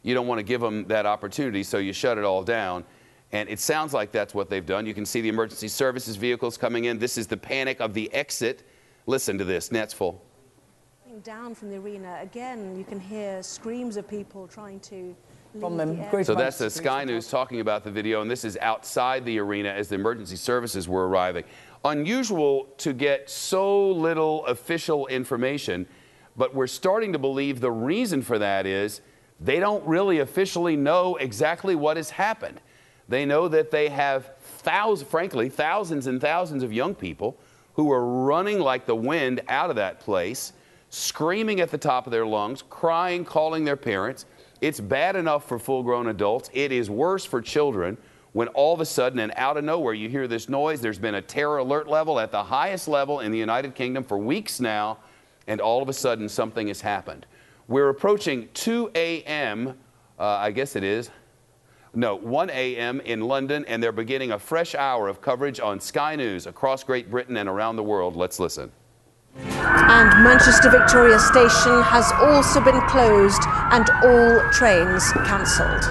you don't want to give them that opportunity, so you shut it all down. And it sounds like that's what they've done. You can see the emergency services vehicles coming in. This is the panic of the exit. Listen to this. Net's full. Down from the arena, again, you can hear screams of people trying to from them. Great. So that's the Sky News talking about the video, and this is outside the arena as the emergency services were arriving. Unusual to get so little official information, but we're starting to believe the reason for that is they don't really officially know exactly what has happened. They know that they have thousands and thousands of young people who are running like the wind out of that place, screaming at the top of their lungs, crying, calling their parents. It's bad enough for full-grown adults. It is worse for children when all of a sudden and out of nowhere you hear this noise. There's been a terror alert level at the highest level in the United Kingdom for weeks now, and all of a sudden something has happened. We're approaching 2 a.m., I guess it is, no, 1 a.m. in London, and they're beginning a fresh hour of coverage on Sky News across Great Britain and around the world. Let's listen. And Manchester Victoria Station has also been closed and all trains cancelled.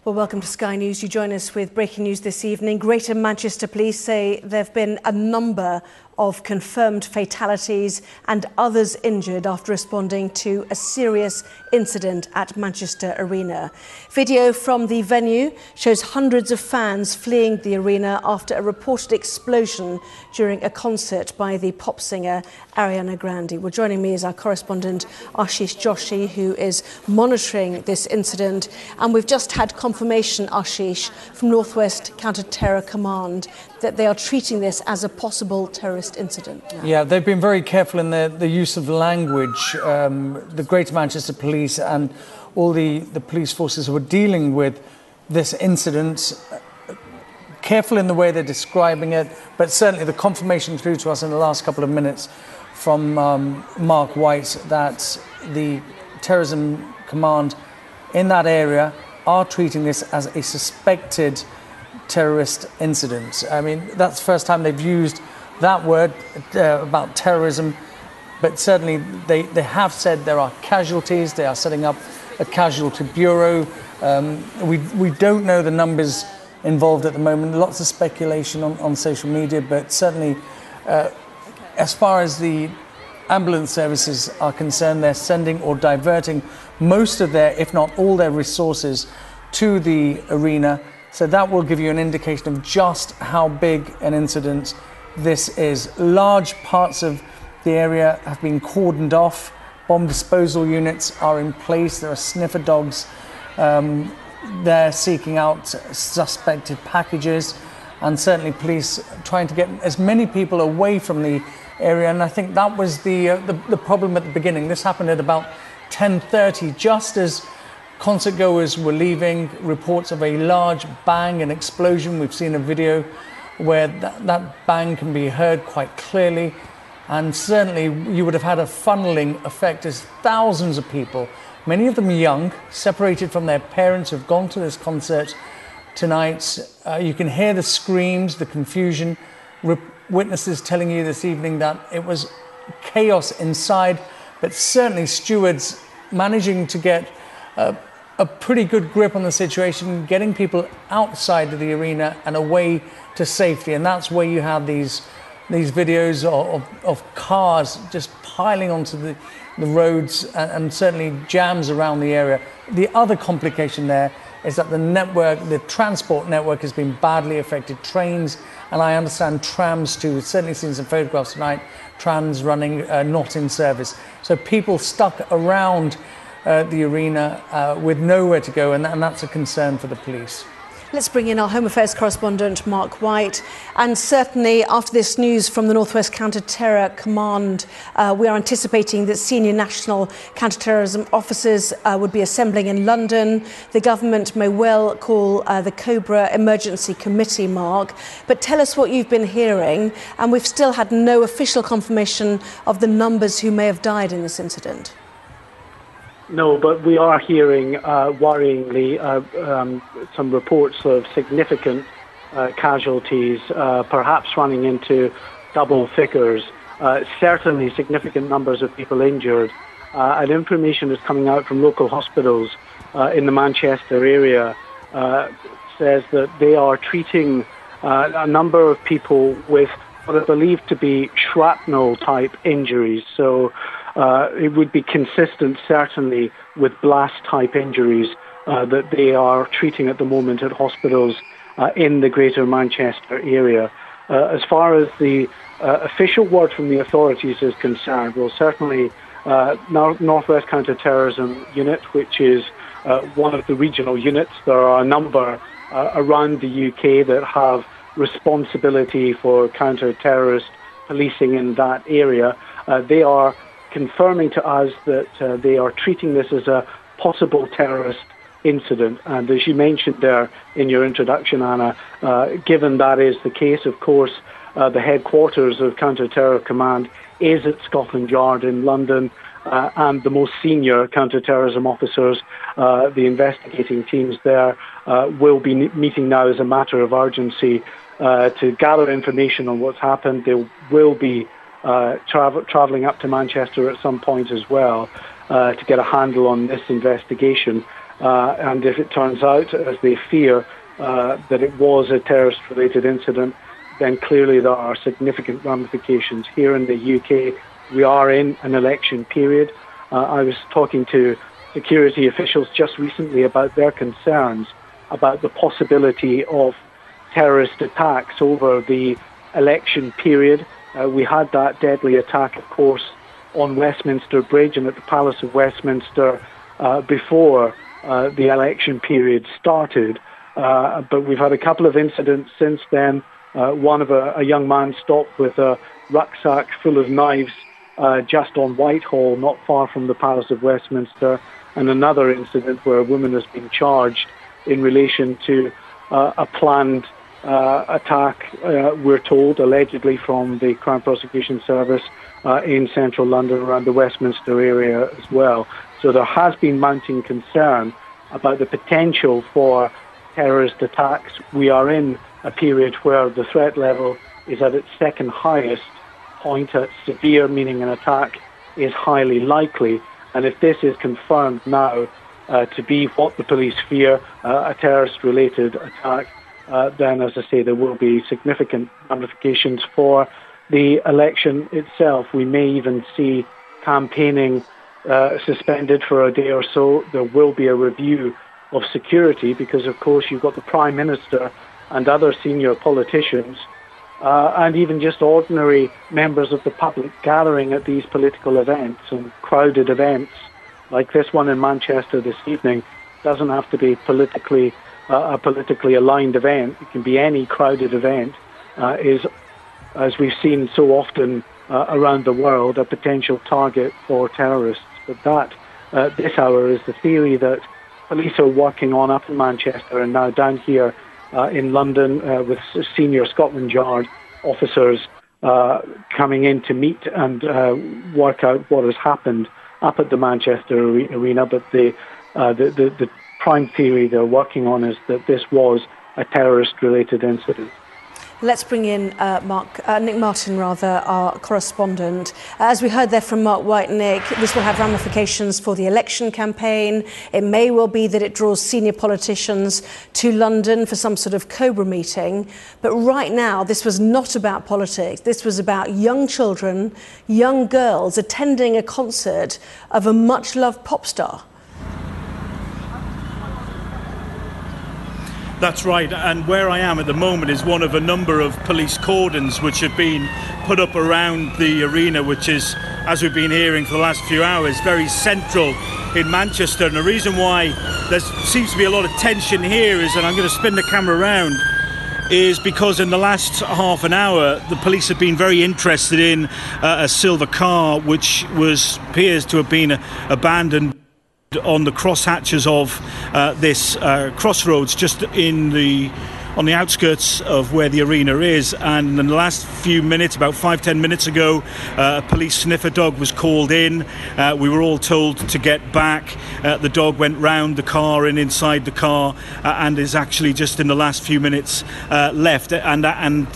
Well, welcome to Sky News. You join us with breaking news this evening. Greater Manchester Police say there have been a number of confirmed fatalities and others injured after responding to a serious incident at Manchester Arena. Video from the venue shows hundreds of fans fleeing the arena after a reported explosion during a concert by the pop singer Ariana Grande. Well, joining me is our correspondent Ashish Joshi, who is monitoring this incident. And we've just had confirmation, Ashish, from Northwest Counterterror Command that they are treating this as a possible terrorist incident now. Yeah, they've been very careful in the use of language. The Greater Manchester Police and all the police forces who are dealing with this incident, careful in the way they're describing it, but certainly the confirmation through to us in the last couple of minutes from Mark White that the Terrorism Command in that area are treating this as a suspected terrorist incident. I mean, that's the first time they've used that word about terrorism, but certainly they have said there are casualties. They are setting up a casualty bureau. We don't know the numbers involved at the moment. Lots of speculation on social media, but certainly as far as the ambulance services are concerned, they're sending or diverting most of their, if not all their resources to the arena. So that will give you an indication of just how big an incident this is. Large parts of the area have been cordoned off. Bomb disposal units are in place. There are sniffer dogs. They're seeking out suspected packages, and certainly police trying to get as many people away from the area. And I think that was the problem at the beginning. This happened at about 10:30, just as concert goers were leaving. Reports of a large bang and explosion. We've seen a video where that bang can be heard quite clearly. And certainly you would have had a funneling effect as thousands of people, many of them young, separated from their parents, who've gone to this concert tonight. You can hear the screams, the confusion. Witnesses telling you this evening that it was chaos inside, but certainly stewards managing to get a pretty good grip on the situation, getting people outside of the arena and away to safety. And that's where you have these videos of cars just piling onto the roads and certainly jams around the area. The other complication there is that the transport network has been badly affected. Trains, and I understand trams too. We've certainly seen some photographs tonight, trams running not in service. So people stuck around the arena with nowhere to go, and that's a concern for the police. Let's bring in our Home Affairs correspondent, Mark White. And certainly after this news from the Northwest Counter-Terror Command, we are anticipating that senior national counter-terrorism officers would be assembling in London. The government may well call the Cobra Emergency Committee, Mark. But tell us what you've been hearing. And we've still had no official confirmation of the numbers who may have died in this incident. No, but we are hearing, worryingly, some reports of significant casualties, perhaps running into double figures, certainly significant numbers of people injured. And information is coming out from local hospitals in the Manchester area says that they are treating a number of people with what are believed to be shrapnel-type injuries. So it would be consistent, certainly, with blast-type injuries that they are treating at the moment at hospitals in the Greater Manchester area. As far as the official word from the authorities is concerned, well, certainly Northwest Counterterrorism Unit, which is one of the regional units. There are a number around the UK that have responsibility for counter-terrorist policing in that area. They are confirming to us that they are treating this as a possible terrorist incident. And as you mentioned there in your introduction, Anna, given that is the case, of course, the headquarters of Counter-Terror Command is at Scotland Yard in London, and the most senior counter-terrorism officers, the investigating teams there, will be meeting now as a matter of urgency to gather information on what's happened. They will be travelling up to Manchester at some point as well to get a handle on this investigation. And if it turns out, as they fear, that it was a terrorist-related incident, then clearly there are significant ramifications. Here in the UK, we are in an election period. I was talking to security officials just recently about their concerns about the possibility of terrorist attacks over the election period. We had that deadly attack, of course, on Westminster Bridge and at the Palace of Westminster before the election period started. But we've had a couple of incidents since then. One of a young man stopped with a rucksack full of knives just on Whitehall, not far from the Palace of Westminster, and another incident where a woman has been charged in relation to a planned attack, we're told, allegedly from the Crown Prosecution Service in central London around the Westminster area as well. So there has been mounting concern about the potential for terrorist attacks. We are in a period where the threat level is at its second highest point. At severe, meaning an attack is highly likely. And if this is confirmed now to be what the police fear, a terrorist-related attack, then, as I say, there will be significant ramifications for the election itself. We may even see campaigning suspended for a day or so. There will be a review of security because, of course, you've got the Prime Minister and other senior politicians and even just ordinary members of the public gathering at these political events and crowded events like this one in Manchester this evening. Doesn't have to be a politically aligned event. It can be any crowded event. Is, as we've seen so often around the world, a potential target for terrorists. But that, this hour, is the theory that police are working on up in Manchester and now down here in London with senior Scotland Yard officers coming in to meet and work out what has happened up at the Manchester arena. But the prime theory they're working on is that this was a terrorist-related incident. Let's bring in Nick Martin, our correspondent. As we heard there from Mark White, Nick, this will have ramifications for the election campaign. It may well be that it draws senior politicians to London for some sort of COBRA meeting. But right now, this was not about politics. This was about young children, young girls attending a concert of a much-loved pop star. That's right, and where I am at the moment is one of a number of police cordons which have been put up around the arena, which is, as we've been hearing for the last few hours, very central in Manchester. And the reason why there seems to be a lot of tension here is, and I'm going to spin the camera around, is because in the last half an hour the police have been very interested in a silver car which appears to have been abandoned on the crosshatches of this crossroads just on the outskirts of where the arena is. And in the last few minutes, about 5-10 minutes ago, a police sniffer dog was called in. We were all told to get back. The dog went round the car and inside the car and is actually just in the last few minutes left. And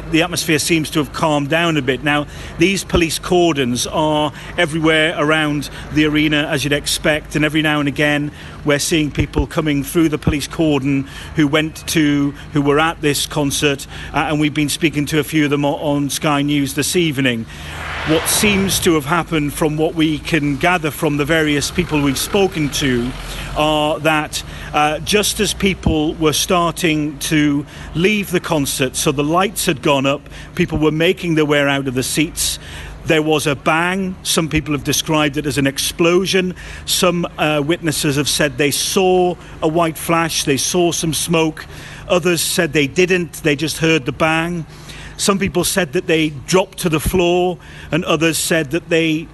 the atmosphere seems to have calmed down a bit. Now, these police cordons are everywhere around the arena, as you'd expect, and every now and again we're seeing people coming through the police cordon who were at this concert, and we've been speaking to a few of them on Sky News this evening. What seems to have happened, from what we can gather from the various people we've spoken to, are that just as people were starting to leave the concert, so the lights had gone up, people were making their way out of the seats, there was a bang. Some people have described it as an explosion. Some witnesses have said they saw a white flash, they saw some smoke. Others said they didn't, they just heard the bang. Some people said that they dropped to the floor, and others said that they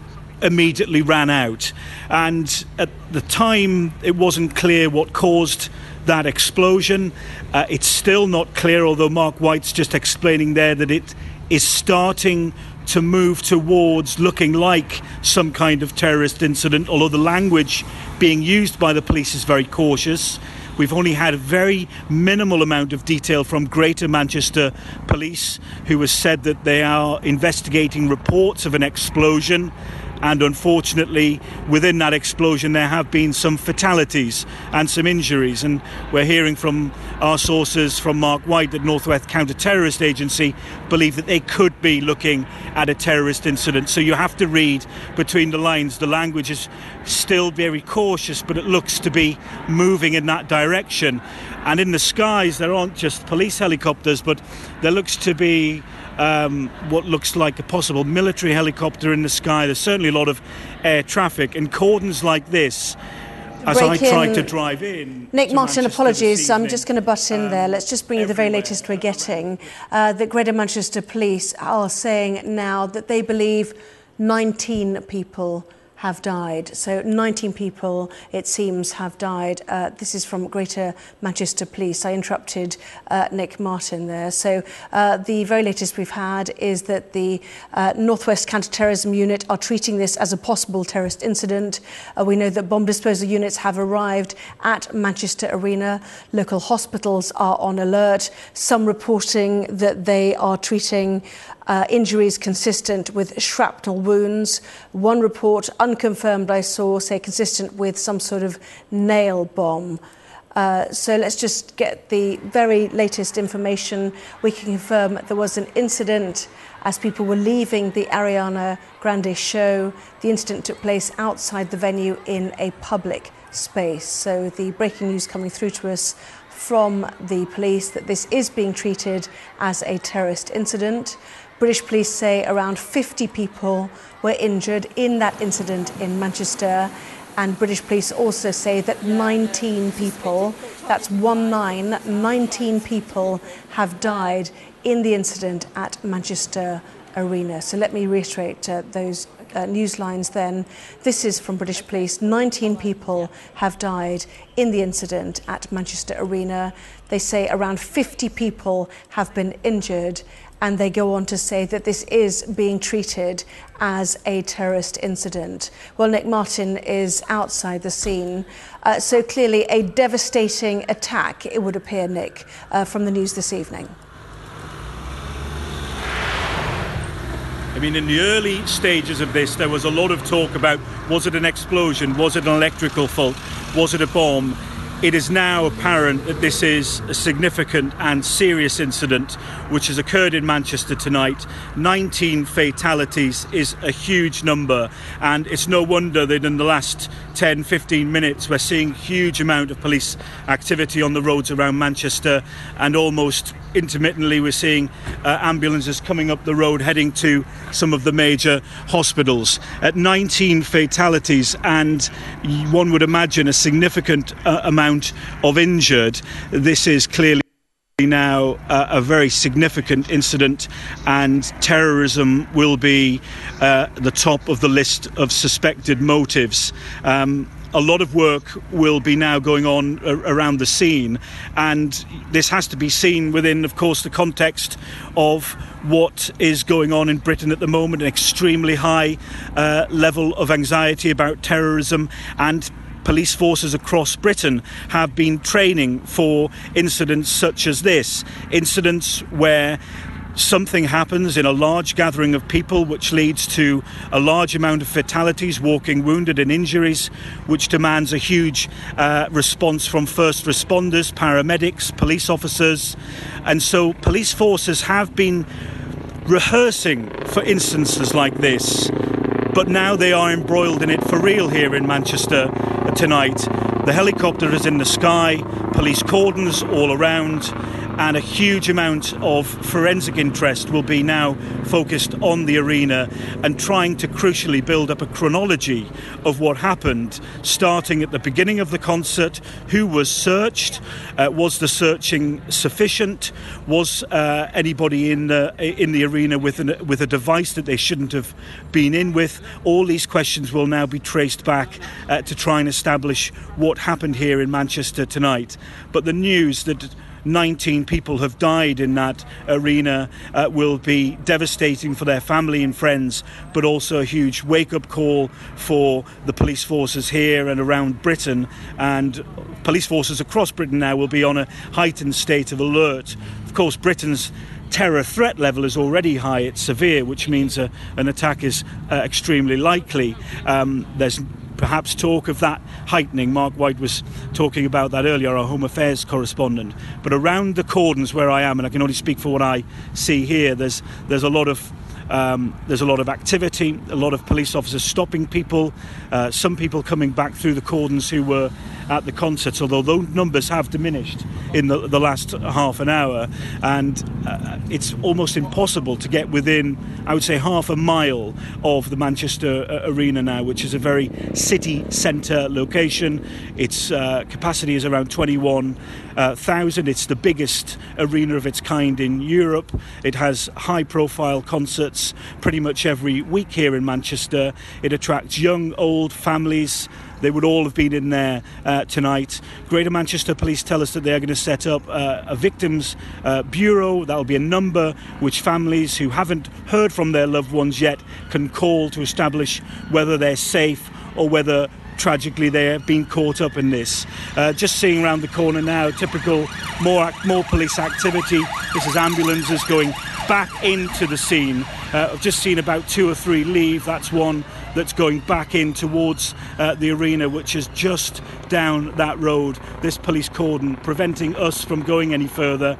immediately ran out. And at the time, it wasn't clear what caused that explosion. It's still not clear, although Mark White's just explaining there that it is starting to move towards looking like some kind of terrorist incident, although the language being used by the police is very cautious. We've only had a very minimal amount of detail from Greater Manchester Police, who has said that they are investigating reports of an explosion. And unfortunately, within that explosion, there have been some fatalities and some injuries. And we're hearing from our sources, from Mark White, that Northwest Counterterrorism Agency believe that they could be looking at a terrorist incident. So you have to read between the lines. The language is still very cautious, but it looks to be moving in that direction. And in the skies, there aren't just police helicopters, but there looks to be what looks like a possible military helicopter in the sky. There's certainly a lot of air traffic, and cordons like this, as I tried to drive in. Nick Martin, apologies, I'm just going to butt in there. Let's just bring you the very latest we're getting. The Greater Manchester Police are saying now that they believe 19 people have died. So 19 people, it seems, have died. This is from Greater Manchester Police. I interrupted Nick Martin there. So the very latest we've had is that the Northwest Counterterrorism Unit are treating this as a possible terrorist incident. We know that bomb disposal units have arrived at Manchester Arena. Local hospitals are on alert. Some reporting that they are treating injuries consistent with shrapnel wounds. One report, unconfirmed I saw, say consistent with some sort of nail bomb. So let's just get the very latest information. We can confirm there was an incident as people were leaving the Ariana Grande show. The incident took place outside the venue in a public space. So the breaking news coming through to us from the police that this is being treated as a terrorist incident. British police say around 50 people were injured in that incident in Manchester. And British police also say that 19 people, that's 19 people have died in the incident at Manchester Arena. So let me reiterate those news lines then. This is from British police. 19 people have died in the incident at Manchester Arena. They say around 50 people have been injured. And they go on to say that this is being treated as a terrorist incident. Well, Nick Martin is outside the scene. So clearly a devastating attack, it would appear, Nick, from the news this evening. I mean, in the early stages of this, there was a lot of talk about, was it an explosion? Was it an electrical fault? Was it a bomb? It is now apparent that this is a significant and serious incident which has occurred in Manchester tonight. 19 fatalities is a huge number, and it's no wonder that in the last 10-15 minutes we're seeing a huge amount of police activity on the roads around Manchester, and almost intermittently we're seeing ambulances coming up the road heading to some of the major hospitals. At 19 fatalities, and one would imagine a significant amount of injured, this is clearly now a very significant incident, and terrorism will be the top of the list of suspected motives. A lot of work will be now going on around the scene, and this has to be seen within, of course, the context of what is going on in Britain at the moment, an extremely high level of anxiety about terrorism, and police forces across Britain have been training for incidents such as this, incidents where something happens in a large gathering of people which leads to a large amount of fatalities, walking wounded and injuries, which demands a huge response from first responders, paramedics, police officers. And so police forces have been rehearsing for instances like this, but now they are embroiled in it for real here in Manchester tonight. The helicopter is in the sky, police cordons all around, and a huge amount of forensic interest will be now focused on the arena and trying to crucially build up a chronology of what happened, starting at the beginning of the concert. Who was searched? Was the searching sufficient? Was anybody in the arena with a device that they shouldn't have been in with? All these questions will now be traced back to try and establish what happened here in Manchester tonight. But the news that 19 people have died in that arena will be devastating for their family and friends, but also a huge wake-up call for the police forces here and around Britain. And police forces across Britain now will be on a heightened state of alert. Of course, Britain's terror threat level is already high. It's severe, which means an attack is extremely likely. There's perhaps talk of that heightening. Mark White was talking about that earlier, our Home Affairs correspondent. But around the cordons where I am, and I can only speak for what I see here, there's a lot of activity, a lot of police officers stopping people, some people coming back through the cordons who were at the concerts, although those numbers have diminished in the last half an hour, and it's almost impossible to get within, I would say, half a mile of the Manchester Arena now, which is a very city centre location. Its capacity is around 21,000. It's the biggest arena of its kind in Europe. It has high-profile concerts pretty much every week here in Manchester. It attracts young, old families. They would all have been in there tonight. Greater Manchester Police tell us that they are going to set up a victims bureau. That will be a number which families who haven't heard from their loved ones yet can call to establish whether they're safe or whether tragically they have been caught up in this. Just seeing around the corner now, typical more police activity. This is ambulances going back into the scene. I've just seen about 2 or 3 leave. That's one that's going back in towards the arena, which is just down that road. This police cordon preventing us from going any further.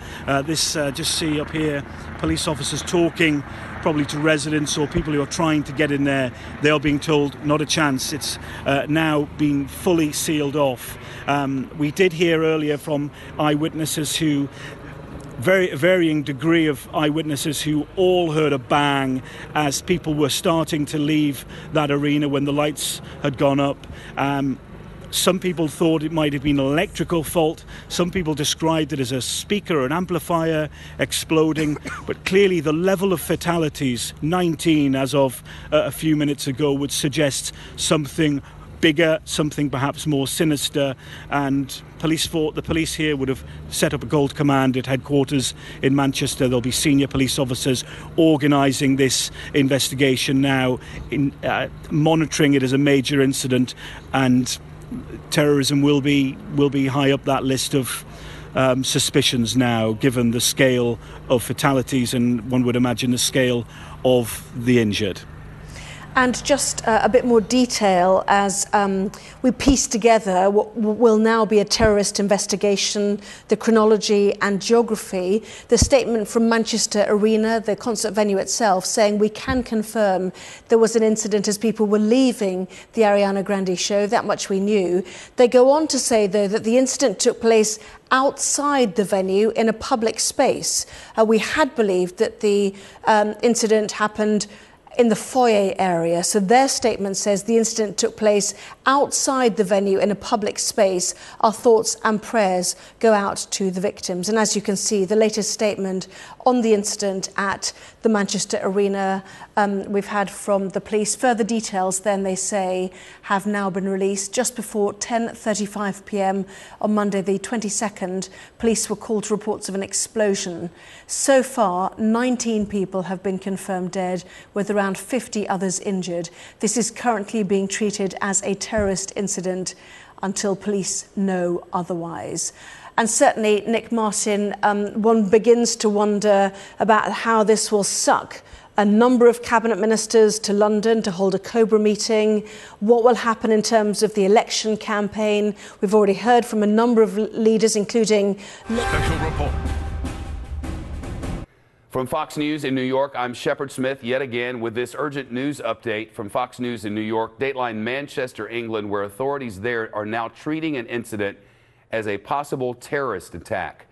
Just see up here, police officers talking probably to residents or people who are trying to get in there. They are being told not a chance. It's now been fully sealed off. We did hear earlier from eyewitnesses who, varying degree of eyewitnesses who all heard a bang as people were starting to leave that arena when the lights had gone up. Some people thought it might have been an electrical fault. Some people described it as a speaker or an amplifier exploding. But clearly the level of fatalities, 19 as of a few minutes ago, would suggest something bigger, something perhaps more sinister. And the police here would have set up a Gold Command at headquarters in Manchester. There'll be senior police officers organising this investigation now, monitoring it as a major incident, and terrorism will be high up that list of suspicions now, given the scale of fatalities and one would imagine the scale of the injured. And just a bit more detail as we piece together what will now be a terrorist investigation, the chronology and geography. The statement from Manchester Arena, the concert venue itself, saying we can confirm there was an incident as people were leaving the Ariana Grande show. That much we knew. They go on to say, though, that the incident took place outside the venue in a public space. We had believed that the incident happened in the foyer area. So their statement says the incident took place outside the venue in a public space. Our thoughts and prayers go out to the victims. And as you can see, the latest statement on the incident at the Manchester Arena we've had from the police. Further details then, they say, have now been released. Just before 10:35 p.m. on Monday the 22nd, police were called to reports of an explosion. So far, 19 people have been confirmed dead, with around 50 others injured. This is currently being treated as a terrorist incident until police know otherwise. And certainly, Nick Martin, one begins to wonder about how this will suck a number of cabinet ministers to London to hold a Cobra meeting. What will happen in terms of the election campaign? We've already heard from a number of leaders, including... Special report. From Fox News in New York, I'm Shepard Smith yet again with this urgent news update from Fox News in New York. Dateline Manchester, England, where authorities there are now treating an incident as a possible terrorist attack.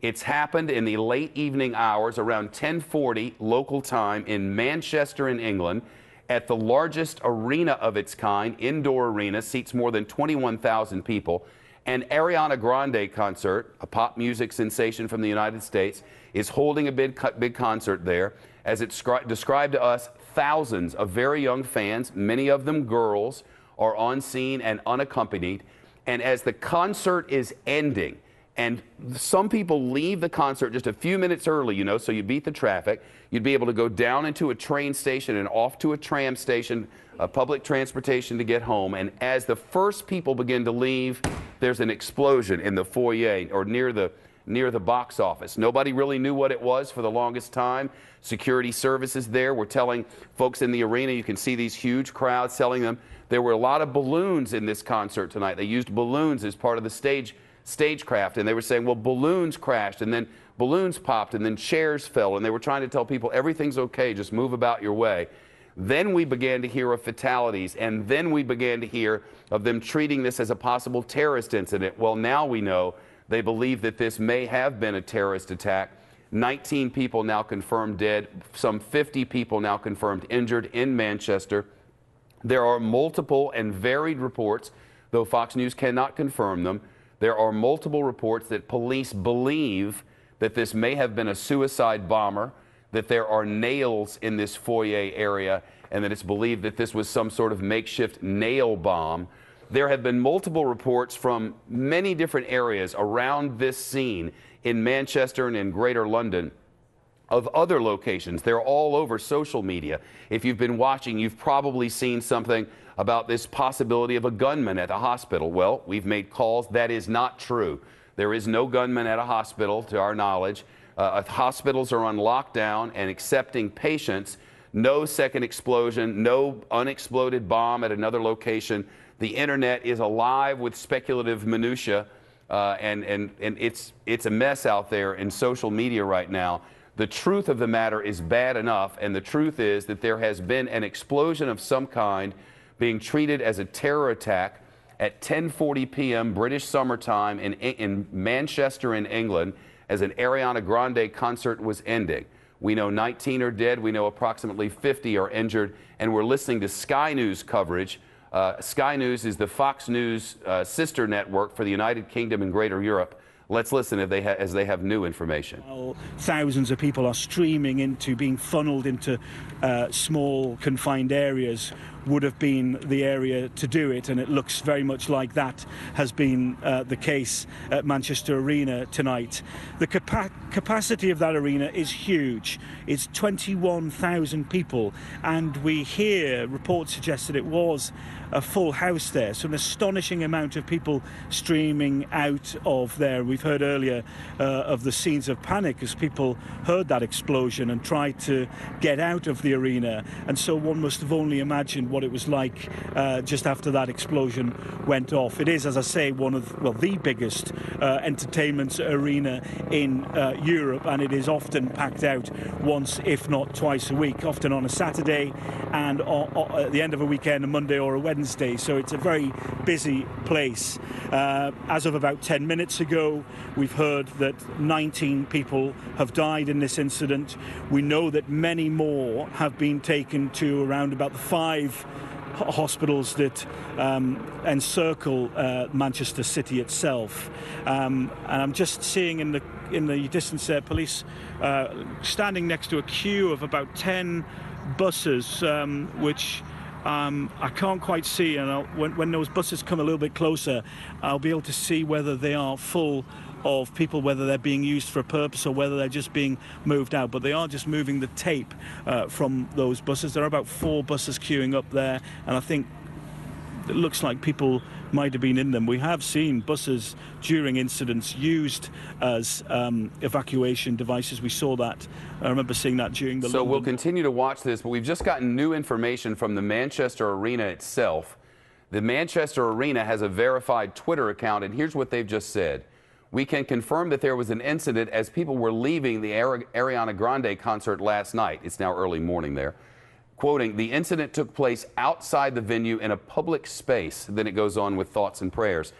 It's happened in the late evening hours around 10:40 local time in Manchester in England at the largest arena of its kind, indoor arena, seats more than 21,000 people. An Ariana Grande concert, a pop music sensation from the United States, is holding a big concert there. As it's described to us, thousands of very young fans, many of them girls, are on scene and unaccompanied. And as the concert is ending, and some people leave the concert just a few minutes early, so you beat the traffic. You'd be able to go down into a train station and off to a tram station, public transportation to get home. And as the first people begin to leave, there's an explosion in the foyer or near the box office. Nobody really knew what it was for the longest time. Security services there were telling folks in the arena, you can see these huge crowds telling them there were a lot of balloons in this concert tonight. They used balloons as part of the stagecraft, and they were saying, well, balloons crashed, and then balloons popped, and then chairs fell, and they were trying to tell people everything's okay, just move about your way. Then we began to hear of fatalities, and then we began to hear of them treating this as a possible terrorist incident. Well, now we know they believe that this may have been a terrorist attack. 19 people now confirmed dead, some 50 people now confirmed injured in Manchester. There are multiple and varied reports, though Fox News cannot confirm them. There are multiple reports that police believe that this may have been a suicide bomber, that there are nails in this foyer area, and that it's believed that this was some sort of makeshift nail bomb. There have been multiple reports from many different areas around this scene in Manchester and in Greater London of other locations. They're all over social media. If you've been watching, you've probably seen something about this possibility of a gunman at a hospital. Well, we've made calls. That is not true. There is no gunman at a hospital, to our knowledge. Hospitals are on lockdown and accepting patients. No second explosion, no unexploded bomb at another location. The internet is alive with speculative minutia, and it's a mess out there in social media right now. The truth of the matter is bad enough, and the truth is that there has been an explosion of some kind being treated as a terror attack at 10:40 p.m. British summertime in Manchester in England as an Ariana Grande concert was ending. We know 19 are dead. We know approximately 50 are injured, and we're listening to Sky News coverage. Sky News is the Fox News sister network for the United Kingdom and Greater Europe. Let's listen as they have new information. Thousands of people are streaming into, being funneled into small confined areas would have been the area to do it, and it looks very much like that has been the case at Manchester Arena tonight. The capacity of that arena is huge. It's 21,000 people, and we hear reports suggest that it was a full house there, so an astonishing amount of people streaming out of there. We've heard earlier of the scenes of panic as people heard that explosion and tried to get out of the arena, and so one must have only imagined what it was like just after that explosion went off. It is, as I say, one of, well, the biggest entertainment arena in Europe, and it is often packed out once, if not twice a week, often on a Saturday and at the end of a weekend, a Monday or a Wednesday, so it's a very busy place. As of about 10 minutes ago, we've heard that 19 people have died in this incident. We know that many more have been taken to around about the 5 hospitals that encircle Manchester City itself, and I'm just seeing in the distance there police standing next to a queue of about 10 buses, which I can't quite see, and when those buses come a little bit closer, I'll be able to see whether they are full of people, whether they're being used for a purpose or whether they're just being moved out. But they are just moving the tape from those buses. There are about 4 buses queuing up there, and I think it looks like people might have been in them. We have seen buses during incidents used as evacuation devices. We saw that. I remember seeing that during the London. We'll continue to watch this, but we've just gotten new information from the Manchester Arena itself. The Manchester Arena has a verified Twitter account, and here's what they've just said. We can confirm that there was an incident as people were leaving the Ariana Grande concert last night. It's now early morning there. Quoting, the incident took place outside the venue in a public space. Then it goes on with thoughts and prayers.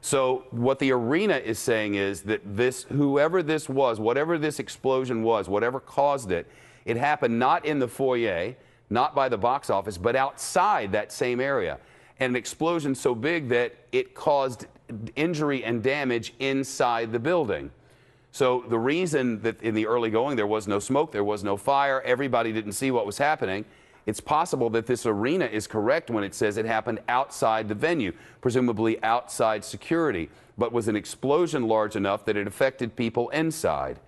So what the arena is saying is that whoever this was, whatever this explosion was, whatever caused it, it happened not in the foyer, not by the box office, but outside that same area. And an explosion so big that it caused injury and damage inside the building. So the reason that in the early going there was no smoke, there was no fire, everybody didn't see what was happening, it's possible that this arena is correct when it says it happened outside the venue, presumably outside security, but was an explosion large enough that it affected people inside.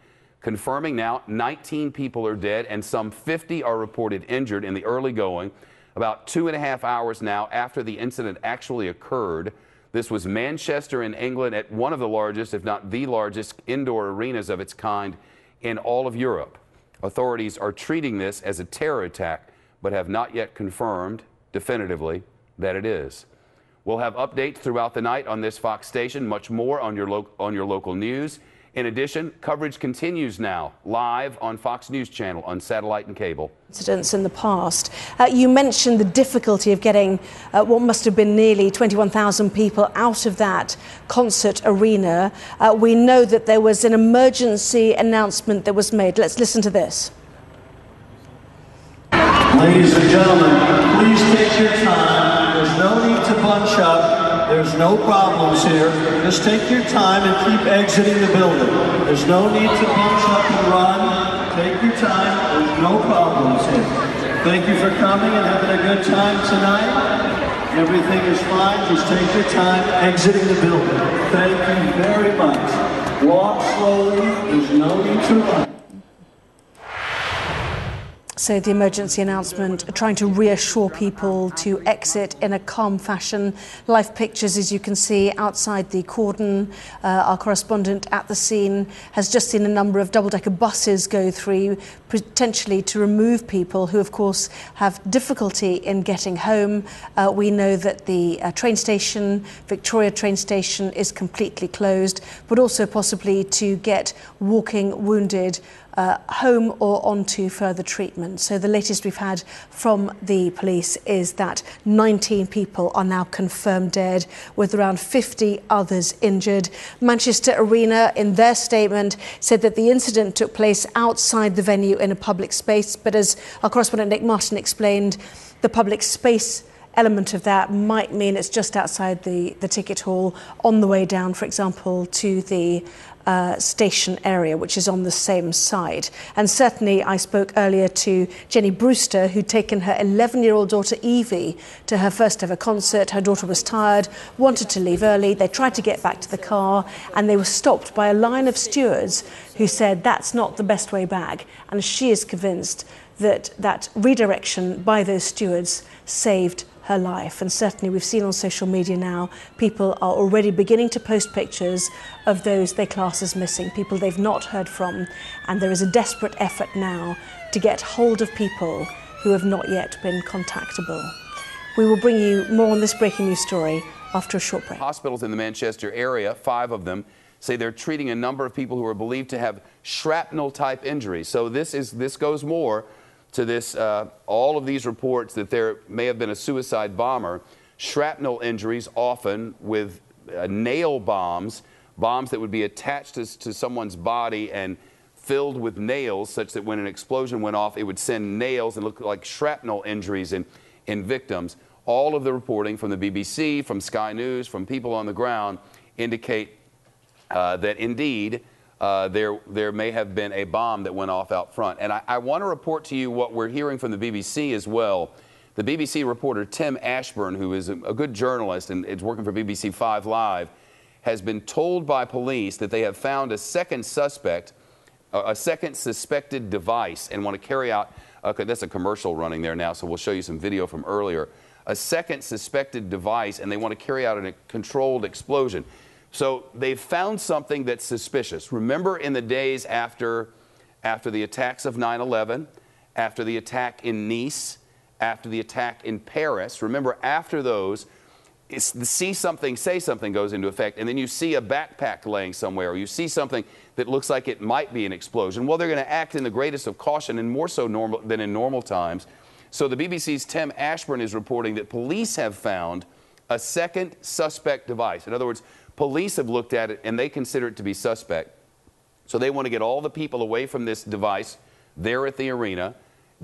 Confirming now, 19 people are dead and some 50 are reported injured in the early going, about 2.5 hours now after the incident actually occurred. This was Manchester in England at one of the largest, if not the largest, indoor arenas of its kind in all of Europe. Authorities are treating this as a terror attack, but have not yet confirmed definitively that it is. We'll have updates throughout the night on this Fox station, much more on your local news. In addition, coverage continues now live on Fox News Channel on satellite and cable. Incidents in the past. You mentioned the difficulty of getting what must have been nearly 21,000 people out of that concert arena. We know that there was an emergency announcement that was made. Let's listen to this. Ladies and gentlemen, please take your time. There's no need to bunch up. There's no problems here. Just take your time and keep exiting the building. There's no need to bunch up and run. Take your time. There's no problems here. Thank you for coming and having a good time tonight. Everything is fine. Just take your time exiting the building. Thank you very much. Walk slowly. There's no need to run. So the emergency announcement trying to reassure people to exit in a calm fashion. Live pictures, as you can see, outside the Cordon. Our correspondent at the scene has just seen a number of double-decker buses go through, potentially to remove people who, of course, have difficulty in getting home. We know that the train station, Victoria train station, is completely closed, but also possibly to get walking wounded home or onto further treatment. So the latest we've had from the police is that 19 people are now confirmed dead, with around 50 others injured. Manchester Arena, in their statement, said that the incident took place outside the venue in a public space, but as our correspondent Nick Martin explained, the public space element of that might mean it's just outside the ticket hall on the way down, for example, to the station area, which is on the same side. And certainly I spoke earlier to Jenny Brewster, who'd taken her 11-year-old daughter Evie to her first ever concert. Her daughter was tired, wanted to leave early. They tried to get back to the car and they were stopped by a line of stewards who said that's not the best way back. And she is convinced that that redirection by those stewards saved her life. And certainly we've seen on social media now, people are already beginning to post pictures of those they class as missing, people they've not heard from. And there is a desperate effort now to get hold of people who have not yet been contactable. We will bring you more on this breaking news story after a short break. Hospitals in the Manchester area, 5 of them, say they're treating a number of people who are believed to have shrapnel-type injuries. So this goes more to this, all of these reports that there may have been a suicide bomber. Shrapnel injuries, often with nail bombs that would be attached to someone's body and filled with nails, such that when an explosion went off, it would send nails and look like shrapnel injuries in victims. All of the reporting from the BBC, from Sky News, from people on the ground indicate that indeed there may have been a bomb that went off out front. And I want to report to you what we're hearing from the BBC as well. The BBC reporter Tim Ashburn, who is a good journalist and is working for BBC 5 Live, has been told by police that they have found a second suspected device and want to carry out, okay, that's a commercial running there now, so we'll show you some video from earlier. A second suspected device, and they want to carry out a controlled explosion. So they've found something that's suspicious. Remember in the days after the attacks of 9/11, after the attack in Nice, after the attack in Paris, remember after those, it's the see something, say something goes into effect, and then you see a backpack laying somewhere, or you see something that looks like it might be an explosion. Well, they're going to act in the greatest of caution, and more so than in normal times. So the BBC's Tim Ashburn is reporting that police have found a second suspect device. In other words, police have looked at it and they consider it to be suspect. So they want to get all the people away from this device there at the arena,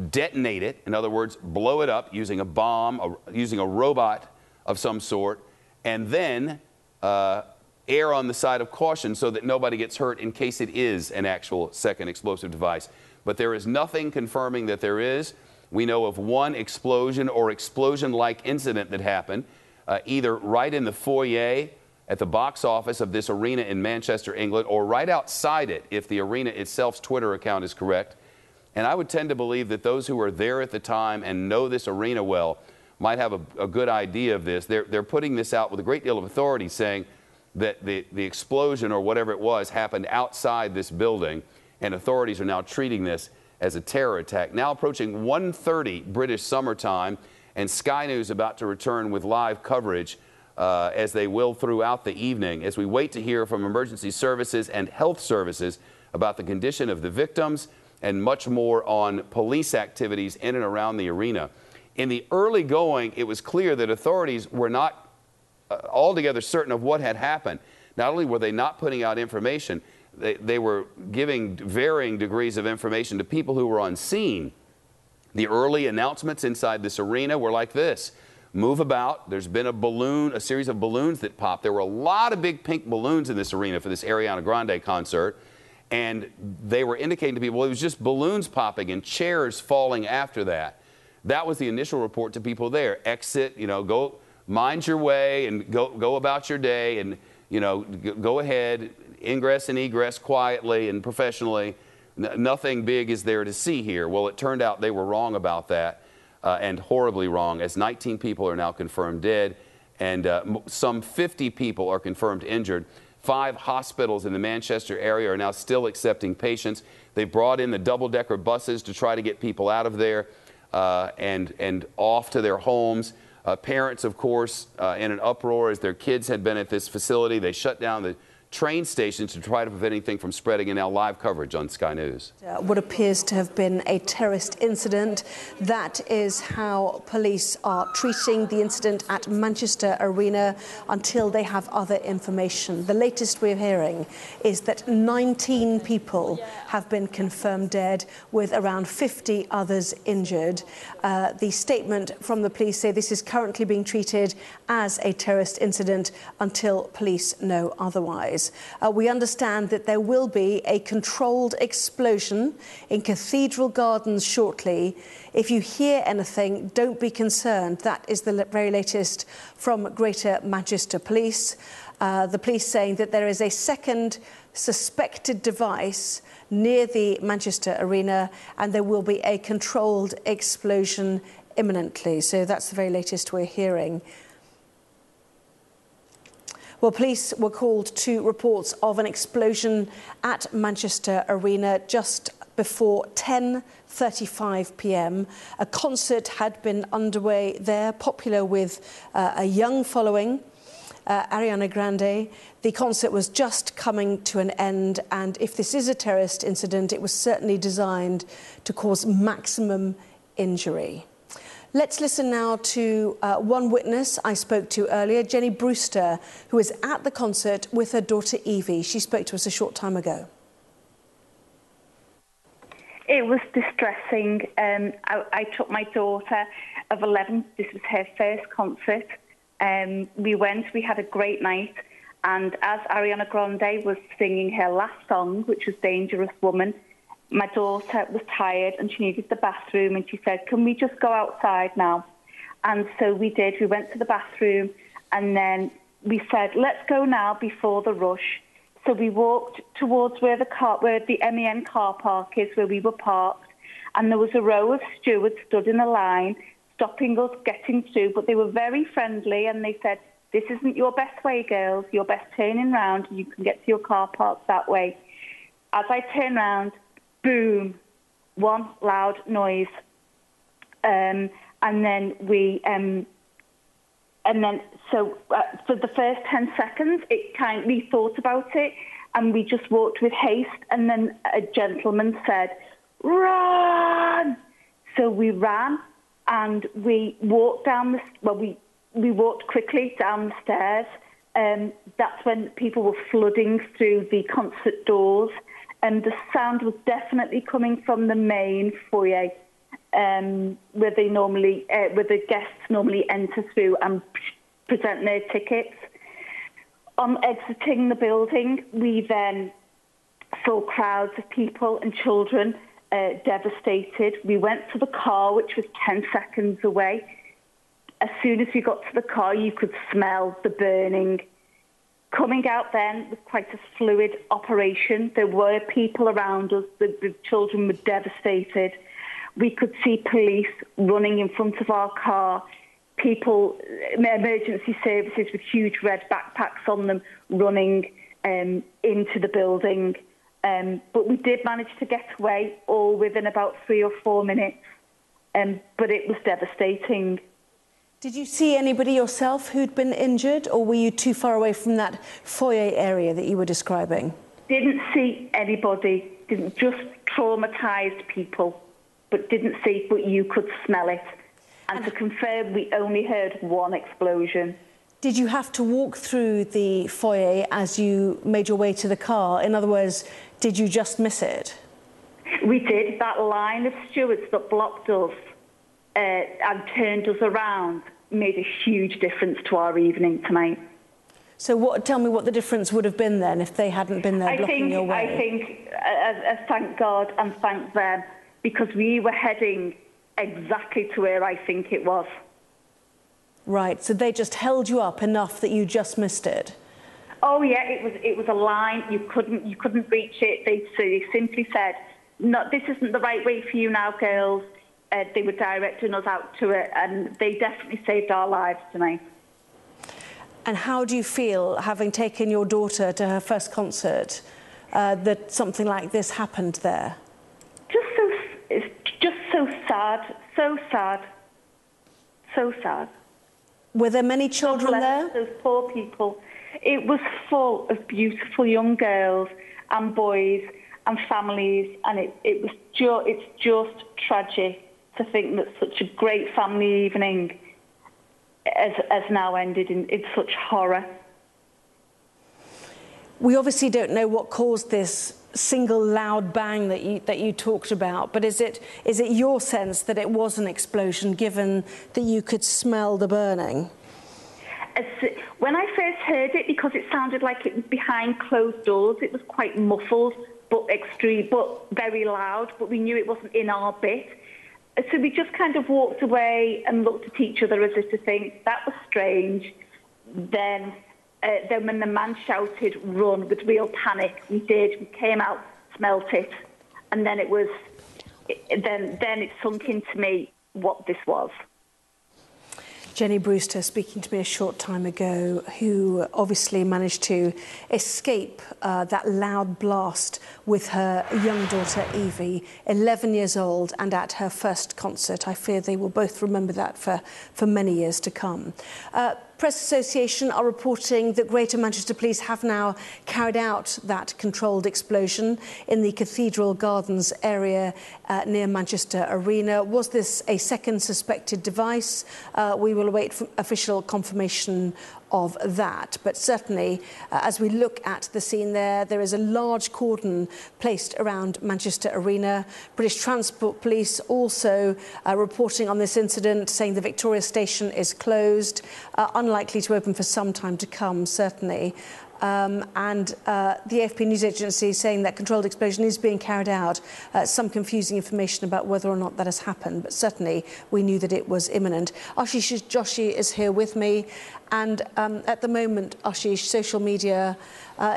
detonate it, in other words, blow it up using a bomb, using a robot of some sort, and then err on the side of caution so that nobody gets hurt in case it is an actual second explosive device. But there is nothing confirming that there is. We know of one explosion or explosion-like incident that happened, either right in the foyer at the box office of this arena in Manchester, England, or right outside it, if the arena itself's Twitter account is correct. And I would tend to believe that those who were there at the time and know this arena well might have a good idea of this. They're putting this out with a great deal of authority, saying that the explosion or whatever it was happened outside this building, and authorities are now treating this as a terror attack. Now approaching 1:30 British summertime, and Sky News about to return with live coverage as they will throughout the evening, as we wait to hear from emergency services and health services about the condition of the victims and much more on police activities in and around the arena. In the early going, it was clear that authorities were not altogether certain of what had happened. Not only were they not putting out information, they were giving varying degrees of information to people who were on scene. The early announcements inside this arena were like this: move about. There's been a series of balloons that popped. There were a lot of big pink balloons in this arena for this Ariana Grande concert. And they were indicating to people, well, it was just balloons popping and chairs falling after that. That was the initial report to people there. Exit, go mind your way and go about your day, and, go ahead, ingress and egress quietly and professionally. nothing big is there to see here. Well, it turned out they were wrong about that, and horribly wrong, as 19 people are now confirmed dead, and some 50 people are confirmed injured. 5 hospitals in the Manchester area are now still accepting patients. They've brought in the double-decker buses to try to get people out of there and off to their homes. Parents, of course, in an uproar as their kids had been at this facility. They shut down the train stations to try to prevent anything from spreading, and now live coverage on Sky News. What appears to have been a terrorist incident. That is how police are treating the incident at Manchester Arena until they have other information. The latest we're hearing is that 19 people have been confirmed dead, with around 50 others injured. The statement from the police say this is currently being treated as a terrorist incident until police know otherwise. We understand that there will be a controlled explosion in Cathedral Gardens shortly. If you hear anything, don't be concerned. That is the very latest from Greater Manchester Police. The police saying that there is a second suspected device near the Manchester Arena, and there will be a controlled explosion imminently. So that's the very latest we're hearing. Well, police were called to reports of an explosion at Manchester Arena just before 10:35 p.m. A concert had been underway there, popular with a young following, Ariana Grande. The concert was just coming to an end, and if this is a terrorist incident, it was certainly designed to cause maximum injury. Let's listen now to one witness I spoke to earlier, Jenny Brewster, who was at the concert with her daughter Evie. She spoke to us a short time ago. It was distressing. I took my daughter of 11. This was her first concert. We went, we had a great night. And as Ariana Grande was singing her last song, which was Dangerous Woman, my daughter was tired and she needed the bathroom, and she said, "Can we just go outside now?" And so we did. We went to the bathroom, and then we said, "Let's go now before the rush." So we walked towards where the MEN car park is, where we were parked, and there was a row of stewards stood in a line, stopping us getting through, but they were very friendly, and they said, "This isn't your best way, girls. You're best turning round. You can get to your car park that way." As I turned round, boom, one loud noise, and then we, for the first 10 seconds, we thought about it, and we just walked with haste, and then a gentleman said, "Run!" So we ran, and we walked down we walked quickly down the stairs. That's when people were flooding through the concert doors. And the sound was definitely coming from the main foyer, where the guests normally enter through and present their tickets. On exiting the building, we then saw crowds of people and children devastated. We went to the car, which was 10 seconds away. As soon as we got to the car, you could smell the burning. Coming out then was quite a fluid operation. There were people around us. The children were devastated. We could see police running in front of our car, people, emergency services with huge red backpacks on them, running into the building. But we did manage to get away, all within about 3 or 4 minutes. But it was devastating. Did you see anybody yourself who'd been injured, or were you too far away from that foyer area that you were describing? Didn't see anybody, just traumatised people, but you could smell it. And to confirm, we only heard one explosion. Did you have to walk through the foyer as you made your way to the car? In other words, did you just miss it? We did. That line of stewards that blocked us and turned us around made a huge difference to our evening tonight. So tell me what the difference would have been then if they hadn't been there blocking your way. I think, thank God and thank them, because we were heading exactly to where I think it was. Right, so they just held you up enough that you just missed it? Oh yeah, it was a line, you couldn't reach it. They simply said, no, this isn't the right way for you now, girls. They were directing us out to it, and they definitely saved our lives tonight. And how do you feel, having taken your daughter to her first concert, that something like this happened there? It's just so sad, so sad, so sad. Were there many children there? Those poor people. It was full of beautiful young girls and boys and families, and it's just tragic to think that such a great family evening has now ended in such horror. We obviously don't know what caused this single loud bang that you talked about, but is it your sense that it was an explosion, given that you could smell the burning? When I first heard it, because it sounded like it was behind closed doors, it was quite muffled, but very loud, but we knew it wasn't in our bit. So we just kind of walked away and looked at each other as if to think, that was strange. Then when the man shouted, "Run," with real panic, we did. We came out, smelt it, and then it sunk into me what this was. Jenny Brewster speaking to me a short time ago, who obviously managed to escape that loud blast with her young daughter Evie, 11 years old, and at her first concert. I fear they will both remember that for many years to come. Press Association are reporting that Greater Manchester Police have now carried out that controlled explosion in the Cathedral Gardens area near Manchester Arena. Was this a second suspected device? We will await official confirmation of that. But certainly, as we look at the scene there is a large cordon placed around Manchester Arena. British Transport Police also reporting on this incident, saying the Victoria Station is closed, unlikely to open for some time to come, certainly. And the AFP news agency saying that controlled explosion is being carried out. Some confusing information about whether or not that has happened, but certainly we knew that it was imminent. Ashish Joshi is here with me, and at the moment, Ashish, social media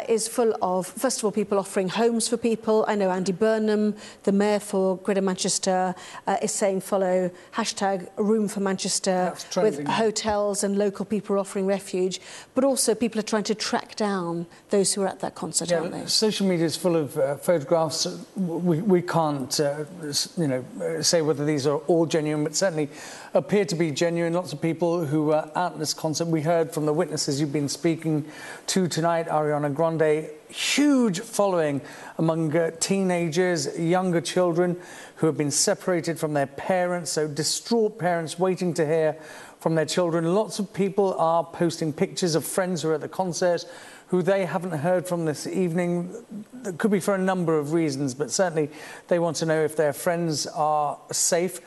is full of, first of all, people offering homes for people. I know Andy Burnham, the mayor for Greater Manchester, is saying follow hashtag Room for Manchester, with hotels and local people offering refuge. But also people are trying to track down those who are at that concert, aren't they? Social media is full of photographs. We can't, say whether these are all genuine, but certainly appear to be genuine. Lots of people who were at this concert. We heard from the witnesses you've been speaking to tonight, Ariana Grande, huge following among teenagers, younger children who have been separated from their parents, so distraught parents waiting to hear from their children. Lots of people are posting pictures of friends who are at the concert who they haven't heard from this evening. That could be for a number of reasons, but certainly they want to know if their friends are safe.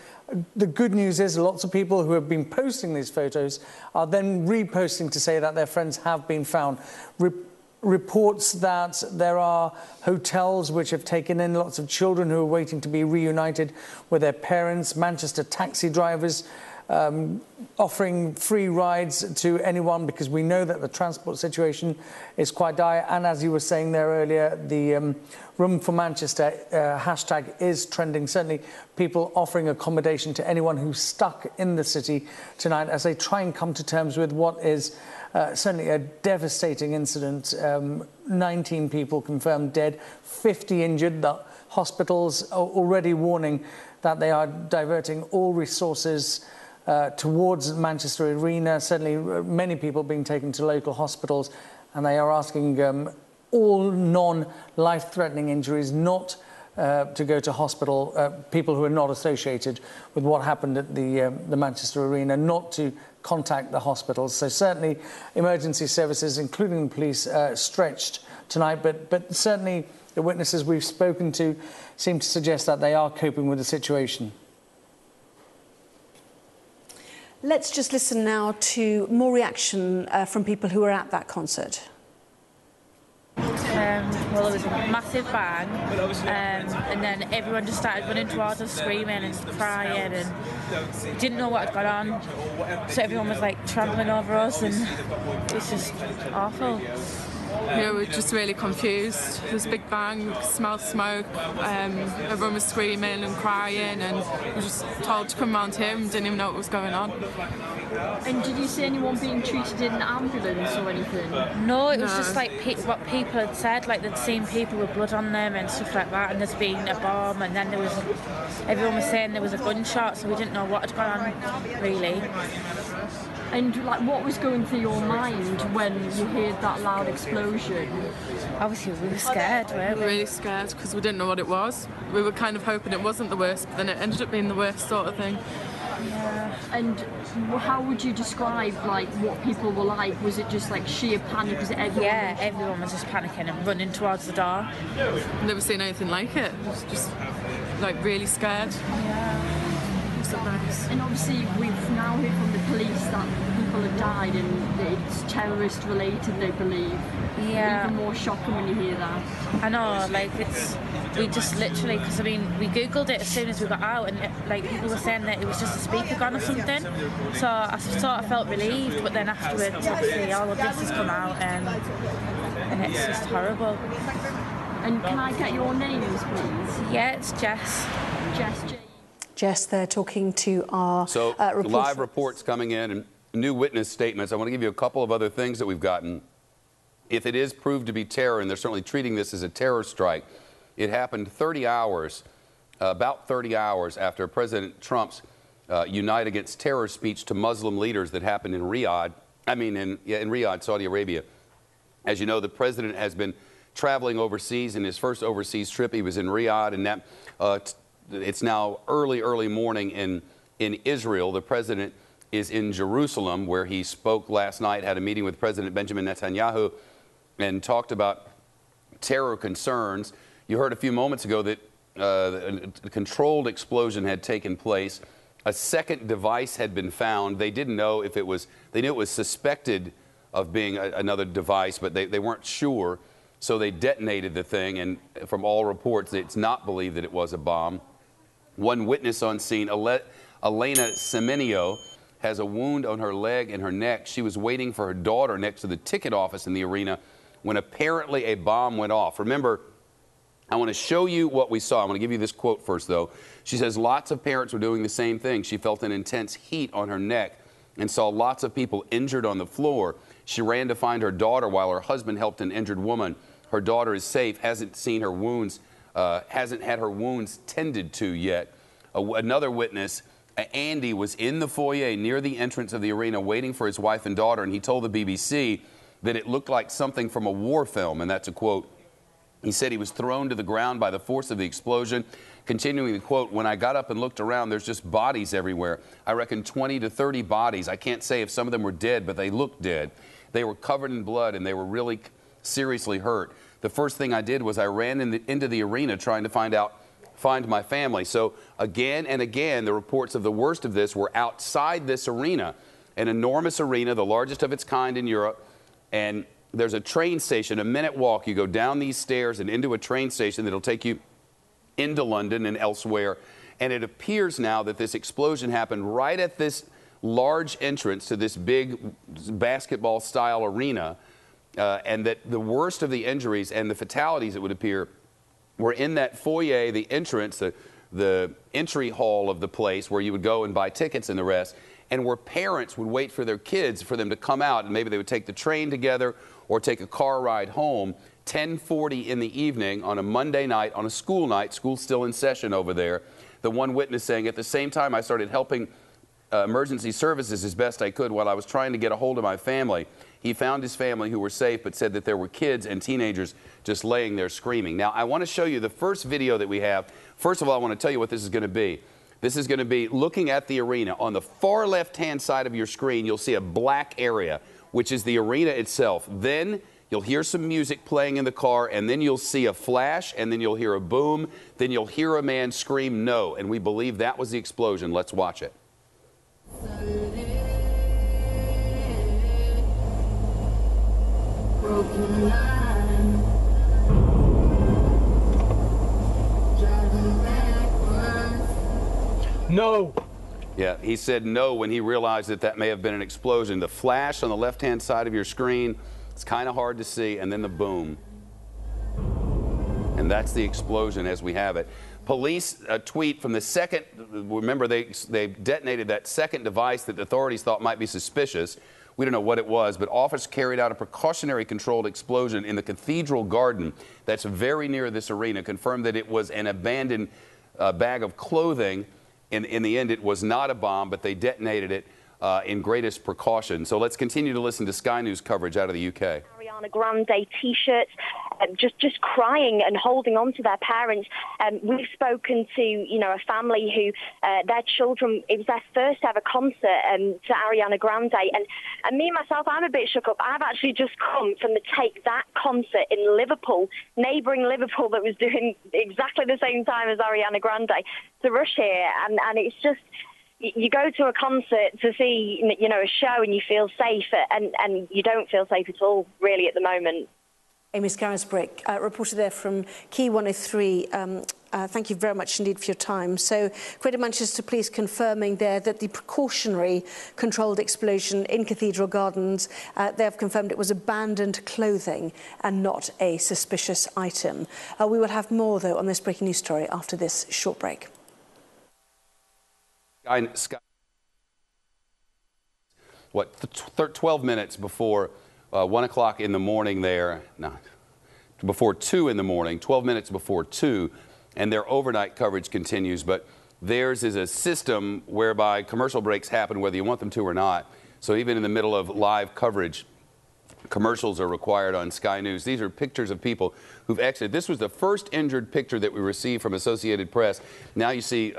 The good news is lots of people who have been posting these photos are then reposting to say that their friends have been found. Reports that there are hotels which have taken in lots of children who are waiting to be reunited with their parents. Manchester taxi drivers offering free rides to anyone, because we know that the transport situation is quite dire. And as you were saying there earlier, the Room for Manchester hashtag is trending. Certainly people offering accommodation to anyone who's stuck in the city tonight as they try and come to terms with what is certainly a devastating incident. 19 people confirmed dead, 50 injured. The hospitals are already warning that they are diverting all resources towards Manchester Arena. Certainly many people being taken to local hospitals, and they are asking all non-life-threatening injuries not to go to hospital, people who are not associated with what happened at the Manchester Arena, not to contact the hospitals. So certainly emergency services, including the police, stretched tonight, but certainly the witnesses we've spoken to seem to suggest that they are coping with the situation. Let's just listen now to more reaction from people who were at that concert. Well, there was a massive bang, and then everyone just started running towards us, screaming and crying, and didn't know what had gone on. So everyone was like trampling over us, and it's just awful. we were just really confused. There was a big bang, smelled smoke, everyone was screaming and crying, and we were just told to come round here and didn't even know what was going on. And did you see anyone being treated in an ambulance or anything? No, it was just like what people had said, like they'd seen people with blood on them and stuff like that, and there's been a bomb, and then everyone was saying there was a gunshot, so we didn't know what had gone on, really. And like, what was going through your mind when you heard that loud explosion? Obviously, we were scared, weren't we? We were really scared because we didn't know what it was. We were kind of hoping it wasn't the worst, but then it ended up being the worst sort of thing. Yeah. And how would you describe like what people were like? Was it just like sheer panic? Was it everyone? Yeah, everyone was just panicking and running towards the door. Never seen anything like it. It was just like really scared. Yeah. And obviously we've now heard from the police that people have died and it's terrorist related, they believe. Yeah. Even more shocking when you hear that. I know, like we just literally, because I mean, we googled it as soon as we got out, and like people were saying that it was just a speaker gone or something. So I sort of felt relieved, but then afterwards, obviously, all of this has come out, and it's just horrible. And can I get your names, please? Yeah, it's Jess. Jess J. Jess, they're talking to our live reports coming in and new witness statements. I want to give you a couple of other things that we've gotten. If it is proved to be terror, and they're certainly treating this as a terror strike, it happened about 30 hours after President Trump's Unite Against Terror speech to Muslim leaders that happened in Riyadh, in Riyadh, Saudi Arabia. As you know, the president has been traveling overseas. In his first overseas trip, he was in Riyadh, and that it's now early morning in Israel. The president is in Jerusalem, where he spoke last night, had a meeting with President Benjamin Netanyahu, and talked about terror concerns. You heard a few moments ago that a controlled explosion had taken place. A second device had been found. They didn't know if it was, they knew it was suspected of being another device, but they weren't sure. So they detonated the thing, and from all reports, it's not believed that it was a bomb. One witness on scene, Elena Semenio, has a wound on her leg and her neck. She was waiting for her daughter next to the ticket office in the arena when apparently a bomb went off. Remember, I want to show you what we saw. I want to give you this quote first, though. She says lots of parents were doing the same thing. She felt an intense heat on her neck and saw lots of people injured on the floor. She ran to find her daughter while her husband helped an injured woman. Her daughter is safe, hasn't seen her wounds, hasn't had her wounds tended to yet. Another witness, Andy, was in the foyer near the entrance of the arena waiting for his wife and daughter, and he told the BBC that it looked like something from a war film, and that's a quote. He said he was thrown to the ground by the force of the explosion. Continuing the quote, when I got up and looked around, there's just bodies everywhere. I reckon 20 to 30 bodies. I can't say if some of them were dead, but they looked dead. They were covered in blood, and they were really seriously hurt. The first thing I did was I ran into the arena trying to find my family. So again and again, the reports of the worst of this were outside this arena, an enormous arena, the largest of its kind in Europe. And there's a train station, a minute walk. You go down these stairs and into a train station that'll take you into London and elsewhere. And it appears now that this explosion happened right at this large entrance to this big basketball-style arena, and that the worst of the injuries and the fatalities, it would appear, were in that foyer, the entrance, the entry hall of the place where you would go and buy tickets and the rest, and where parents would wait for their kids for them to come out, and maybe they would take the train together or take a car ride home. 10:40 in the evening on a Monday night, on a school night, school's still in session over there. The one witness saying, at the same time I started helping emergency services as best I could while I was trying to get a hold of my family. He found his family who were safe, but said that there were kids and teenagers just laying there screaming. Now, I want to show you the first video that we have. First of all, I want to tell you what this is going to be. This is going to be looking at the arena. On the far left-hand side of your screen, you'll see a black area, which is the arena itself. Then you'll hear some music playing in the car, and then you'll see a flash, and then you'll hear a boom. Then you'll hear a man scream, no. And we believe that was the explosion. Let's watch it. Broken line, driving backwards. No. Yeah, he said no when he realized that that may have been an explosion. The flash on the left-hand side of your screen It's kind of hard to see, and then the boom. And that's the explosion as we have it. Police tweet from the second, remember they detonated that second device that the authorities thought might be suspicious. We don't know what it was, but officers carried out a precautionary controlled explosion in the Cathedral Garden that's very near this arena, confirmed that it was an abandoned bag of clothing. In the end, it was not a bomb, but they detonated it in greatest precaution. So let's continue to listen to Sky News coverage out of the UK. Ariana Grande T-shirts, just crying and holding on to their parents. We've spoken to, a family who their children, it was their first ever concert to Ariana Grande. And me myself, I'm a bit shook up. I've actually just come from the Take That concert in Liverpool, neighbouring Liverpool, that was doing exactly the same time as Ariana Grande, to rush here. And it's just, you go to a concert to see, a show and you feel safe, and you don't feel safe at all, really, at the moment. Amy Scarisbrick, reporter there from Key 103. Thank you very much indeed for your time. So, Greater Manchester Police confirming there that the precautionary controlled explosion in Cathedral Gardens, they have confirmed it was abandoned clothing and not a suspicious item. We will have more, though, on this breaking news story after this short break. 12 minutes before 1 o'clock in the morning there, no, before 2 in the morning, 12 minutes before 2, and their overnight coverage continues. But theirs is a system whereby commercial breaks happen whether you want them to or not. So even in the middle of live coverage, commercials are required on Sky News. These are pictures of people who've exited. This was the first injured picture that we received from Associated Press. Now you see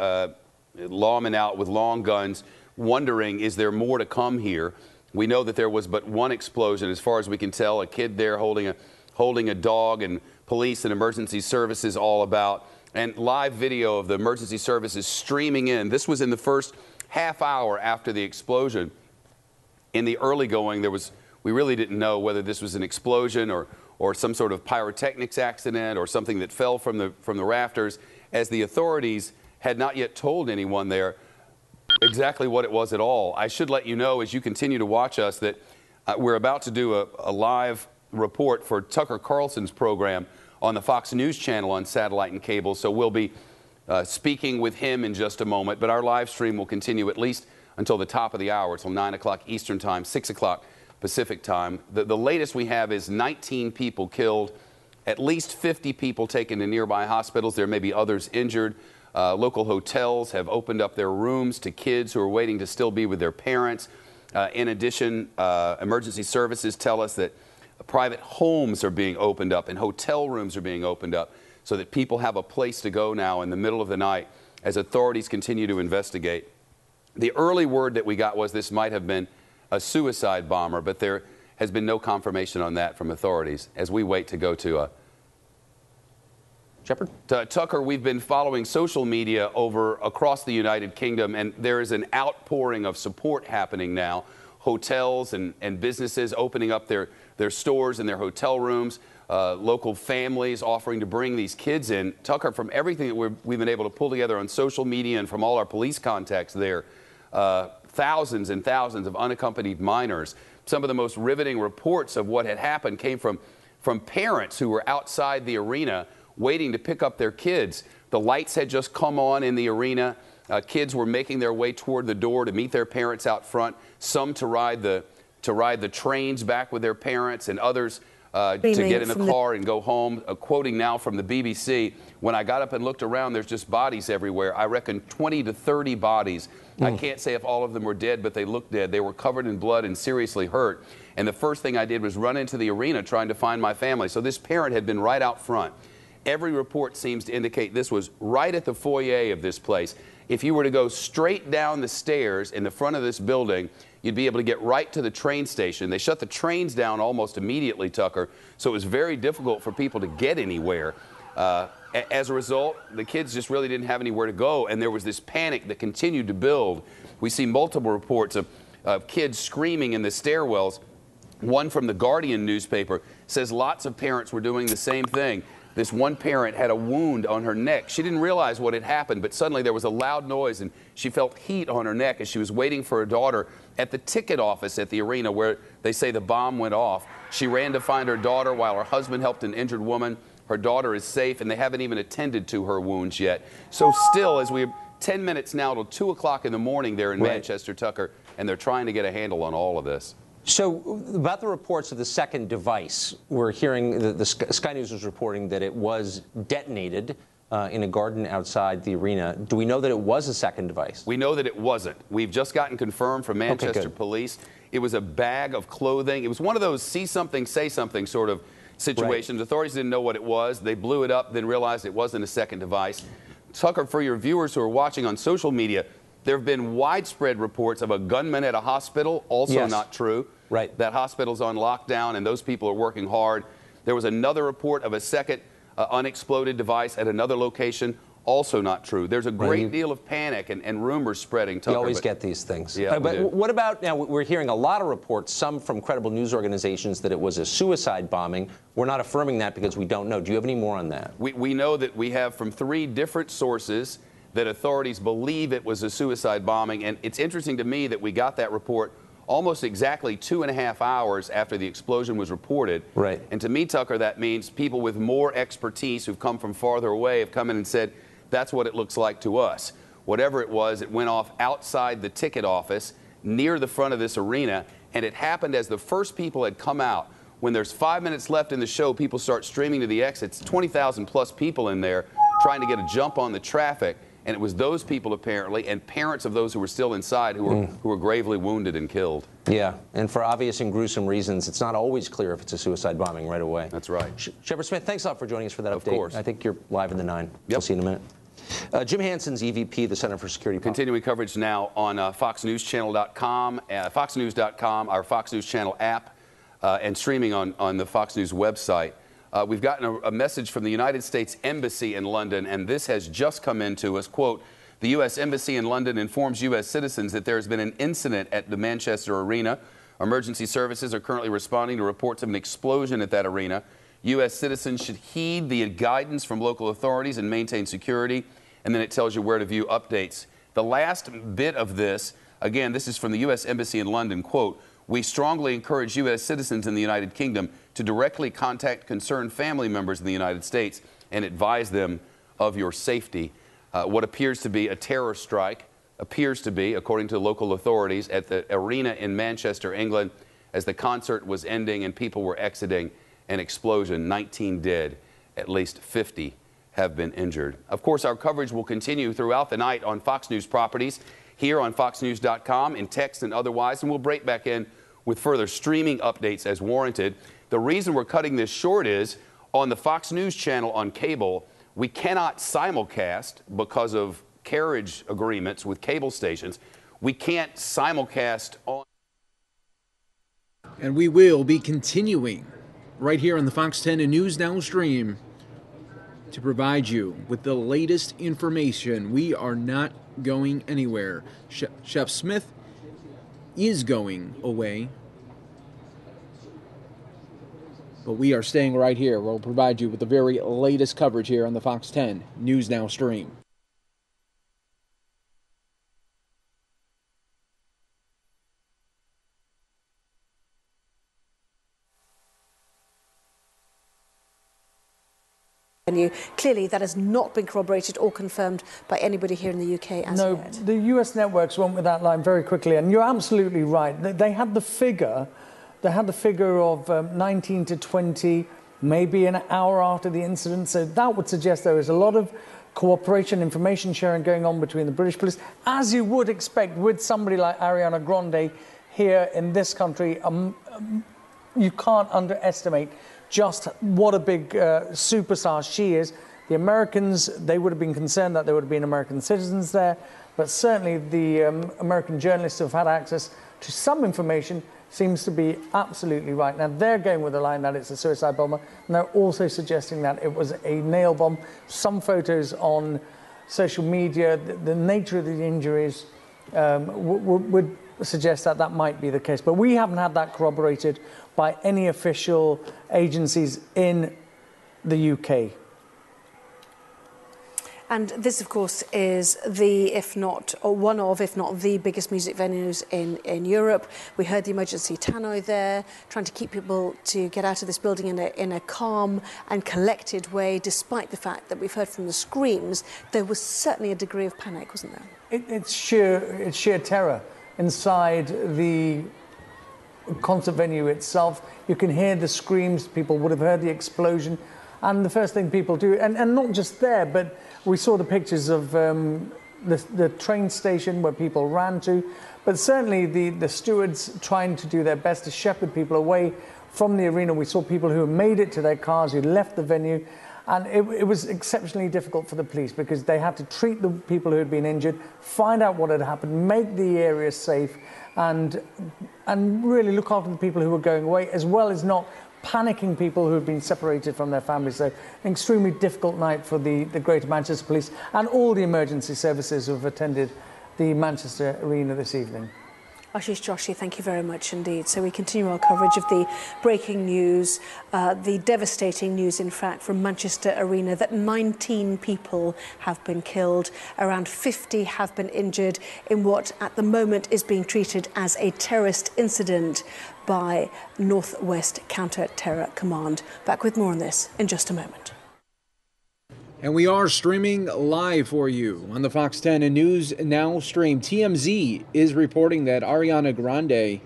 lawmen out with long guns, wondering, is there more to come here? We know that there was but one explosion, as far as we can tell, a kid there holding a dog, and police and emergency services all about, and live video of the emergency services streaming in. This was in the first half hour after the explosion. In the early going, we really didn't know whether this was an explosion or some sort of pyrotechnics accident or something that fell from the rafters, as the authorities had not yet told anyone there exactly what it was at all. I should let you know, as you continue to watch us, that we're about to do a live report for Tucker Carlson's program on the Fox News channel on satellite and cable. So we'll be speaking with him in just a moment. But our live stream will continue at least until the top of the hour, until 9 o'clock Eastern Time, 6 o'clock Pacific Time. The latest we have is 19 people killed, at least 50 people taken to nearby hospitals. There may be others injured. Local hotels have opened up their rooms to kids who are waiting to still be with their parents. In addition, emergency services tell us that private homes are being opened up and hotel rooms are being opened up so that people have a place to go now in the middle of the night as authorities continue to investigate. The early word that we got was this might have been a suicide bomber, but there has been no confirmation on that from authorities as we wait to go to Shepard? Tucker, we've been following social media across the United Kingdom, and there is an outpouring of support happening now. Hotels and businesses opening up their stores and their hotel rooms, local families offering to bring these kids in. Tucker, from everything that we've been able to pull together on social media and from all our police contacts there, thousands and thousands of unaccompanied minors. Some of the most riveting reports of what had happened came from parents who were outside the arena waiting to pick up their kids. The lights had just come on in the arena. Kids were making their way toward the door to meet their parents out front, some to ride the trains back with their parents, and others to get in the car and go home. Quoting now from the BBC, when I got up and looked around, there's just bodies everywhere. I reckon 20 to 30 bodies. I can't say if all of them were dead, but they looked dead. They were covered in blood and seriously hurt. And the first thing I did was run into the arena trying to find my family. So this parent had been right out front. Every report seems to indicate this was right at the foyer of this place. If you were to go straight down the stairs in the front of this building, you'd be able to get right to the train station. They shut the trains down almost immediately, Tucker, so it was very difficult for people to get anywhere. As a result, the kids just really didn't have anywhere to go, and there was this panic that continued to build. We see multiple reports of kids screaming in the stairwells. One from the Guardian newspaper says lots of parents were doing the same thing. This one parent had a wound on her neck. She didn't realize what had happened, but suddenly there was a loud noise and she felt heat on her neck as she was waiting for her daughter at the ticket office at the arena where they say the bomb went off. She ran to find her daughter while her husband helped an injured woman. Her daughter is safe, and they haven't even attended to her wounds yet. So still, as we're 10 minutes now till 2 o'clock in the morning there in Manchester, Tucker, and they're trying to get a handle on all of this. So about the reports of the second device, we're hearing the Sky News was reporting that it was detonated in a garden outside the arena. Do we know that it was a second device? We know that it wasn't. We've just gotten confirmed from Manchester police. It was a bag of clothing. It was one of those see something, say something sort of situations. Right. Authorities didn't know what it was. They blew it up, then realized it wasn't a second device. Tucker, for your viewers who are watching on social media, there have been widespread reports of a gunman at a hospital, also not true. Right. That hospital's on lockdown and those people are working hard. There was another report of a second unexploded device at another location, also not true. There's a great deal of panic and rumors spreading, Tucker. You always get these things. Yeah, but what about, now we're hearing a lot of reports, some from credible news organizations, that it was a suicide bombing. We're not affirming that because we don't know. Do you have any more on that? We know that we have from 3 different sources that authorities believe it was a suicide bombing, and it's interesting to me that we got that report almost exactly 2.5 hours after the explosion was reported. Right. And to me, Tucker, that means people with more expertise who've come from farther away have come in and said, that's what it looks like to us. Whatever it was, it went off outside the ticket office near the front of this arena, and it happened as the first people had come out. When there's 5 minutes left in the show, people start streaming to the exits. 20,000 plus people in there trying to get a jump on the traffic. And it was those people, apparently, and parents of those who were still inside who were gravely wounded and killed. Yeah, and for obvious and gruesome reasons, it's not always clear if it's a suicide bombing right away. That's right. Shepard Smith, thanks a lot for joining us for that update. Of course. I think you're live in the 9. Yep. We'll see you in a minute. Jim Hansen's EVP, the Center for Security Policy. Continuing coverage now on FoxNewsChannel.com, FoxNews.com, our Fox News Channel app, and streaming on the Fox News website. We've gotten a message from the United States Embassy in London, and this has just come in to us. Quote, the U.S. Embassy in London informs U.S. citizens that there has been an incident at the Manchester Arena. Emergency services are currently responding to reports of an explosion at that arena. U.S. citizens should heed the guidance from local authorities and maintain security. And then it tells you where to view updates. The last bit of this, again, this is from the U.S. Embassy in London, quote, we strongly encourage U.S. citizens in the United Kingdom to directly contact concerned family members in the United States and advise them of your safety. What appears to be a terror strike appears to be, according to local authorities, at the arena in Manchester, England, as the concert was ending and people were exiting, an explosion, 19 dead, at least 50 have been injured. Of course, our coverage will continue throughout the night on Fox News properties, here on FoxNews.com, in text and otherwise, and we'll break back in with further streaming updates as warranted. The reason we're cutting this short is, on the Fox News channel on cable, we cannot simulcast because of carriage agreements with cable stations. We can't simulcast on. And we will be continuing right here on the Fox 10 and News Now stream to provide you with the latest information. We are not going anywhere. Chef Smith is going away, but we are staying right here. We'll provide you with the very latest coverage here on the Fox 10 News Now stream. Clearly, that has not been corroborated or confirmed by anybody here in the UK as yet. No, the US networks went with that line very quickly, and you're absolutely right. They had the figure. They had the figure of 19 to 20, maybe an hour after the incident. So that would suggest there is a lot of cooperation, information sharing going on between the British police, as you would expect with somebody like Ariana Grande here in this country. You can't underestimate just what a big superstar she is. The Americans, they would have been concerned that there would have been American citizens there, but certainly the American journalists who have had access to some information seems to be absolutely right. Now, they're going with the line that it's a suicide bomber, and they're also suggesting that it was a nail bomb. Some photos on social media, the nature of the injuries would suggest that that might be the case. But we haven't had that corroborated by any official agencies in the UK. And this, of course, is the, if not, or one of, if not the biggest music venues in Europe. We heard the emergency tannoy there, trying to keep people to get out of this building in a calm and collected way, despite the fact that we've heard from the screams, there was certainly a degree of panic, wasn't there? It's sheer terror inside the concert venue itself. You can hear the screams, people would have heard the explosion. And the first thing people do, and not just there, but we saw the pictures of the train station where people ran to, but certainly the stewards trying to do their best to shepherd people away from the arena. We saw people who made it to their cars, who left the venue, and it was exceptionally difficult for the police because they had to treat the people who had been injured, find out what had happened, make the area safe, and really look after the people who were going away, as well as not panicking people who have been separated from their families. So an extremely difficult night for the Greater Manchester Police and all the emergency services who have attended the Manchester Arena this evening. Ashish Joshi, thank you very much indeed. So we continue our coverage of the breaking news, the devastating news, in fact, from Manchester Arena, that 19 people have been killed, around 50 have been injured in what at the moment is being treated as a terrorist incident by Northwest Counterterror Command. Back with more on this in just a moment. And we are streaming live for you on the Fox 10 News Now stream. TMZ is reporting that Ariana Grande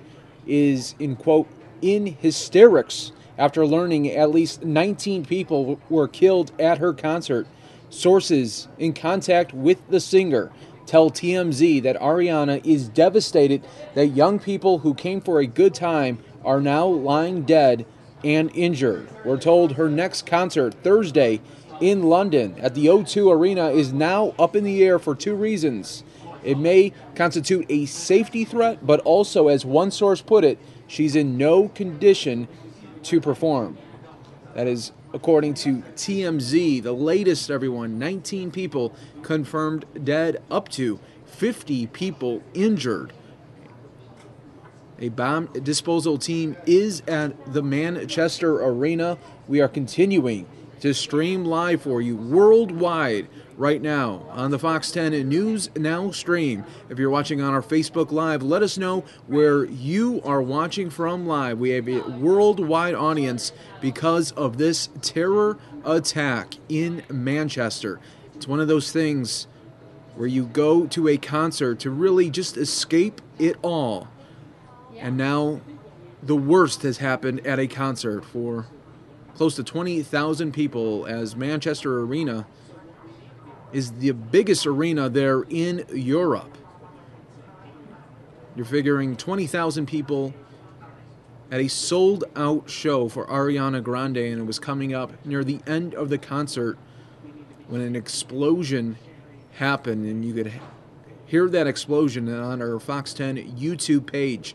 is, in quote, in hysterics after learning at least 19 people were killed at her concert. Sources in contact with the singer tell TMZ that Ariana is devastated that young people who came for a good time are now lying dead and injured. We're told her next concert, Thursday, in London at the O2 Arena, is now up in the air for two reasons. It may constitute a safety threat, but also, as one source put it, she's in no condition to perform. That is according to TMZ. The latest, everyone, 19 people confirmed dead, up to 50 people injured. A bomb disposal team is at the Manchester Arena. We are continuing to stream live for you worldwide right now on the Fox 10 News Now stream. If you're watching on our Facebook Live, let us know where you are watching from live. We have a worldwide audience because of this terror attack in Manchester. It's one of those things where you go to a concert to really just escape it all. And now the worst has happened at a concert for close to 20,000 people, as Manchester Arena is the biggest arena there in Europe. You're figuring 20,000 people at a sold-out show for Ariana Grande, and it was coming up near the end of the concert when an explosion happened, and you could hear that explosion on our Fox 10 YouTube page.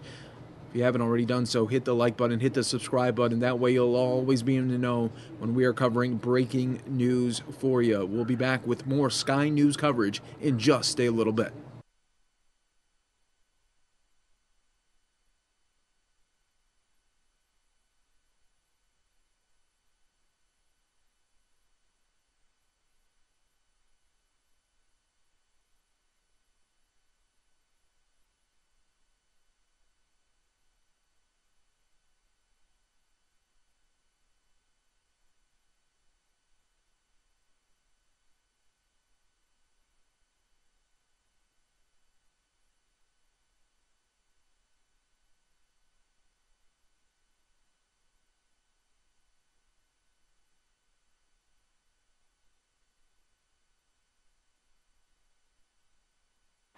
If you haven't already done so, hit the like button, hit the subscribe button. That way you'll always be in the know when we are covering breaking news for you. We'll be back with more Sky News coverage in just a little bit.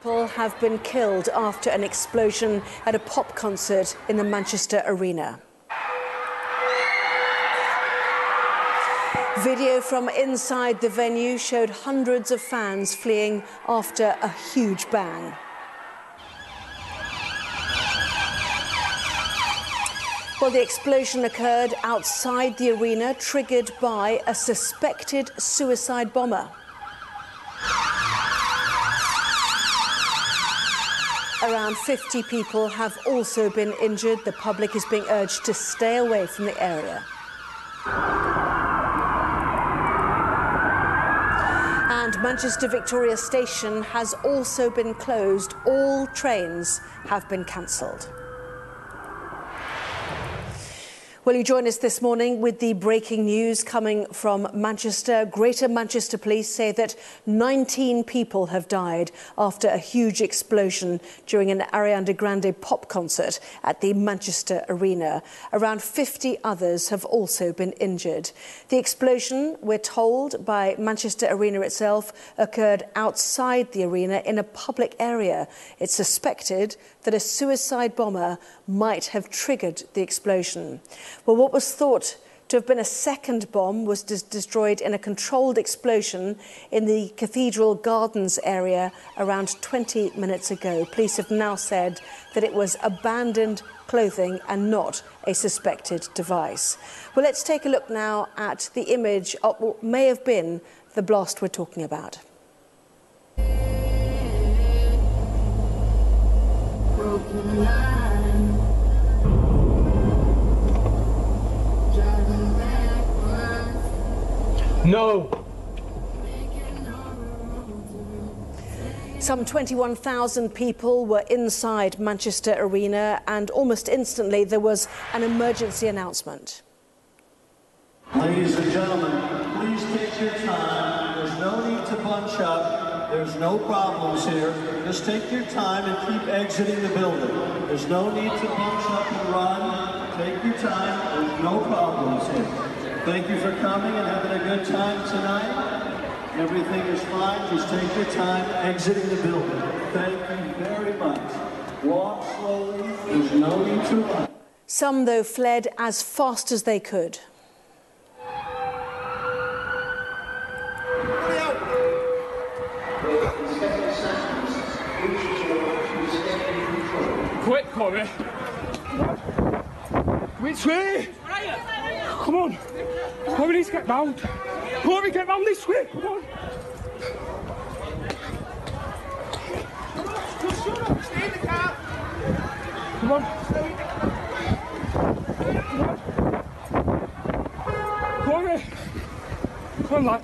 People have been killed after an explosion at a pop concert in the Manchester Arena. Video from inside the venue showed hundreds of fans fleeing after a huge bang. Well, the explosion occurred outside the arena, triggered by a suspected suicide bomber. Around 50 people have also been injured. The public is being urged to stay away from the area. And Manchester Victoria Station has also been closed. All trains have been cancelled. Will you join us this morning with the breaking news coming from Manchester? Greater Manchester Police say that 19 people have died after a huge explosion during an Ariana Grande pop concert at the Manchester Arena. Around 50 others have also been injured. The explosion, we're told by Manchester Arena itself, occurred outside the arena in a public area. It's suspected that a suicide bomber might have triggered the explosion. Well, what was thought to have been a second bomb was destroyed in a controlled explosion in the Cathedral Gardens area around 20 minutes ago. Police have now said that it was abandoned clothing and not a suspected device. Well, let's take a look now at the image of what may have been the blast we're talking about. No. Some 21,000 people were inside Manchester Arena, and almost instantly there was an emergency announcement. Ladies and gentlemen, please take your time. There's no need to bunch up. There's no problems here. Just take your time and keep exiting the building. There's no need to bunch up and run. Take your time. There's no problems here. Thank you for coming and having a good time tonight. Everything is fine. Just take your time exiting the building. Thank you very much. Walk slowly. There's no need to run. Some, though, fled as fast as they could. Quick, Corey. Which way? Come on. Corey needs to get round. Corey, get round this way. Come on. Stay in the car. Come on. Corey. Come on, lad.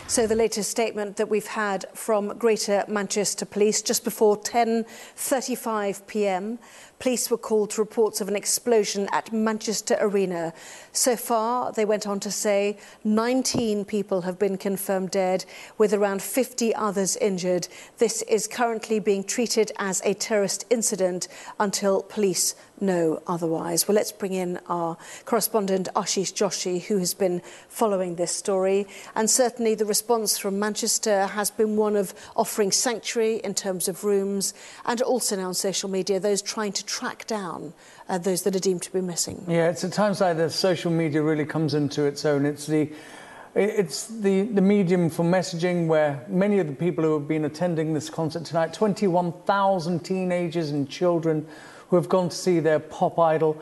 So the latest statement that we've had from Greater Manchester Police just before 10:35 p.m. Police were called to reports of an explosion at Manchester Arena. So far, they went on to say 19 people have been confirmed dead, with around 50 others injured. This is currently being treated as a terrorist incident until police know otherwise. Well, let's bring in our correspondent Ashish Joshi, who has been following this story. And certainly the response from Manchester has been one of offering sanctuary in terms of rooms, and also now on social media, those trying to track down those that are deemed to be missing. Yeah, it's at times like this, social media really comes into its own. It's the medium for messaging where many of the people who have been attending this concert tonight, 21,000 teenagers and children who have gone to see their pop idol,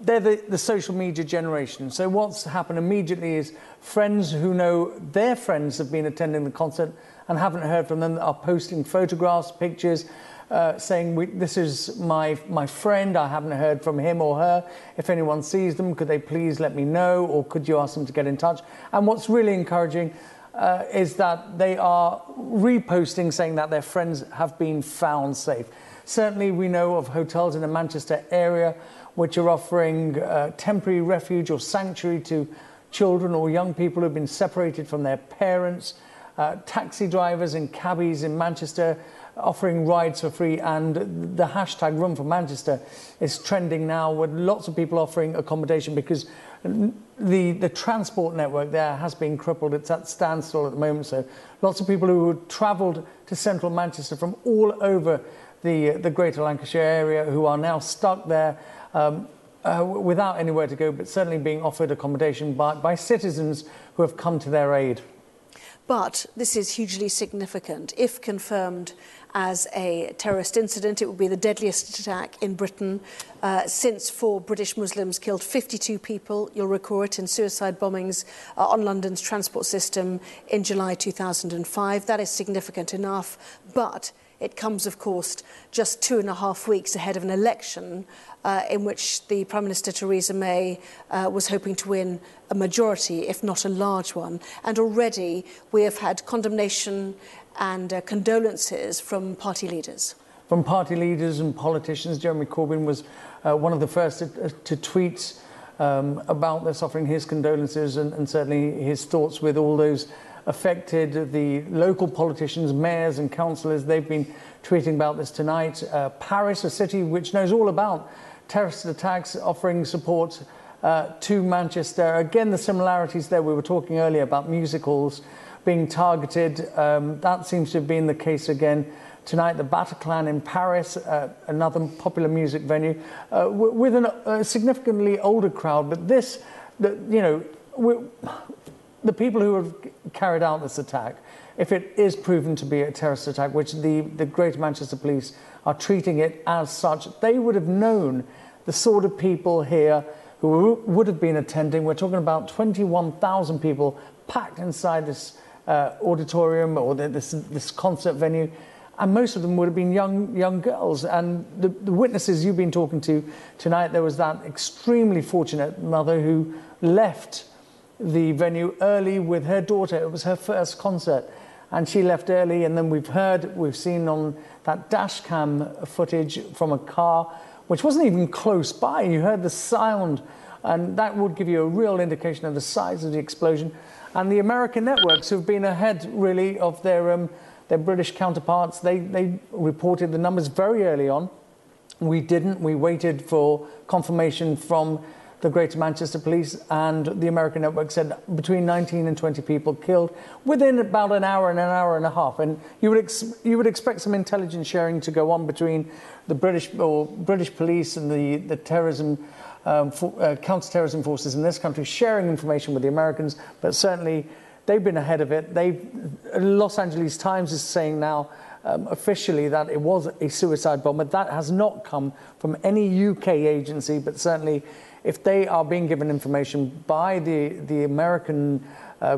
they're the social media generation. So what's happened immediately is friends who know their friends have been attending the concert and haven't heard from them are posting photographs, pictures, saying, this is my friend, I haven't heard from him or her. If anyone sees them, could they please let me know, or could you ask them to get in touch? And what's really encouraging is that they are reposting, saying that their friends have been found safe. Certainly we know of hotels in the Manchester area which are offering temporary refuge or sanctuary to children or young people who have been separated from their parents. Taxi drivers and cabbies in Manchester offering rides for free, and the hashtag Run for Manchester is trending now with lots of people offering accommodation because the transport network there has been crippled. It's at standstill at the moment, so lots of people who had travelled to central Manchester from all over the Greater Lancashire area who are now stuck there without anywhere to go, but certainly being offered accommodation by citizens who have come to their aid. But this is hugely significant. If confirmed as a terrorist incident, it would be the deadliest attack in Britain since 4 British Muslims killed 52 people, you'll recall it, in suicide bombings on London's transport system in July 2005. That is significant enough, but It comes, of course, just 2.5 weeks ahead of an election in which the Prime Minister Theresa May was hoping to win a majority, if not a large one. And already we have had condemnation and condolences from party leaders. From party leaders and politicians. Jeremy Corbyn was one of the first to tweet about this, offering his condolences and certainly his thoughts with all those affected. The local politicians, mayors and councillors, they've been tweeting about this tonight. Paris, a city which knows all about terrorist attacks, offering support to Manchester. Again, the similarities there. We were talking earlier about music halls being targeted. That seems to have been the case again tonight. The Bataclan in Paris, another popular music venue, with a significantly older crowd. But this, the people who have carried out this attack, if it is proven to be a terrorist attack, which the Greater Manchester Police are treating it as such, they would have known the sort of people here who would have been attending. We're talking about 21,000 people packed inside this auditorium or this concert venue. And most of them would have been young girls. And the witnesses you've been talking to tonight, there was that extremely fortunate mother who left the venue early with her daughter. It was her first concert. And she left early. And then we've seen on that dash cam footage from a car, which wasn't even close by. You heard the sound. And that would give you a real indication of the size of the explosion. And the American networks who've been ahead, really, of their British counterparts, they reported the numbers very early on. We didn't. We waited for confirmation from the Greater Manchester Police, and the American network said between 19 and 20 people killed within about an hour and a half. And you would expect some intelligence sharing to go on between the British police and the terrorism counter-terrorism forces in this country, sharing information with the Americans, but certainly they've been ahead of it. Los Angeles Times is saying now officially that it was a suicide bomber. That has not come from any UK agency, but certainly if they are being given information by the American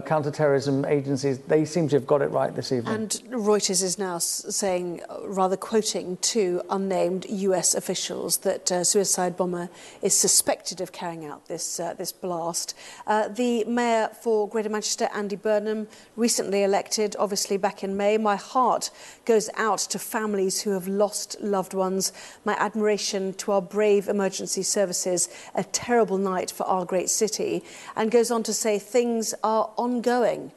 counter-terrorism agencies, they seem to have got it right this evening. And Reuters is now saying, rather quoting two unnamed US officials, that a suicide bomber is suspected of carrying out this blast. The Mayor for Greater Manchester, Andy Burnham, recently elected, obviously back in May. My heart goes out to families who have lost loved ones. My admiration to our brave emergency services. A terrible night for our great city. And goes on to say things are ongoing.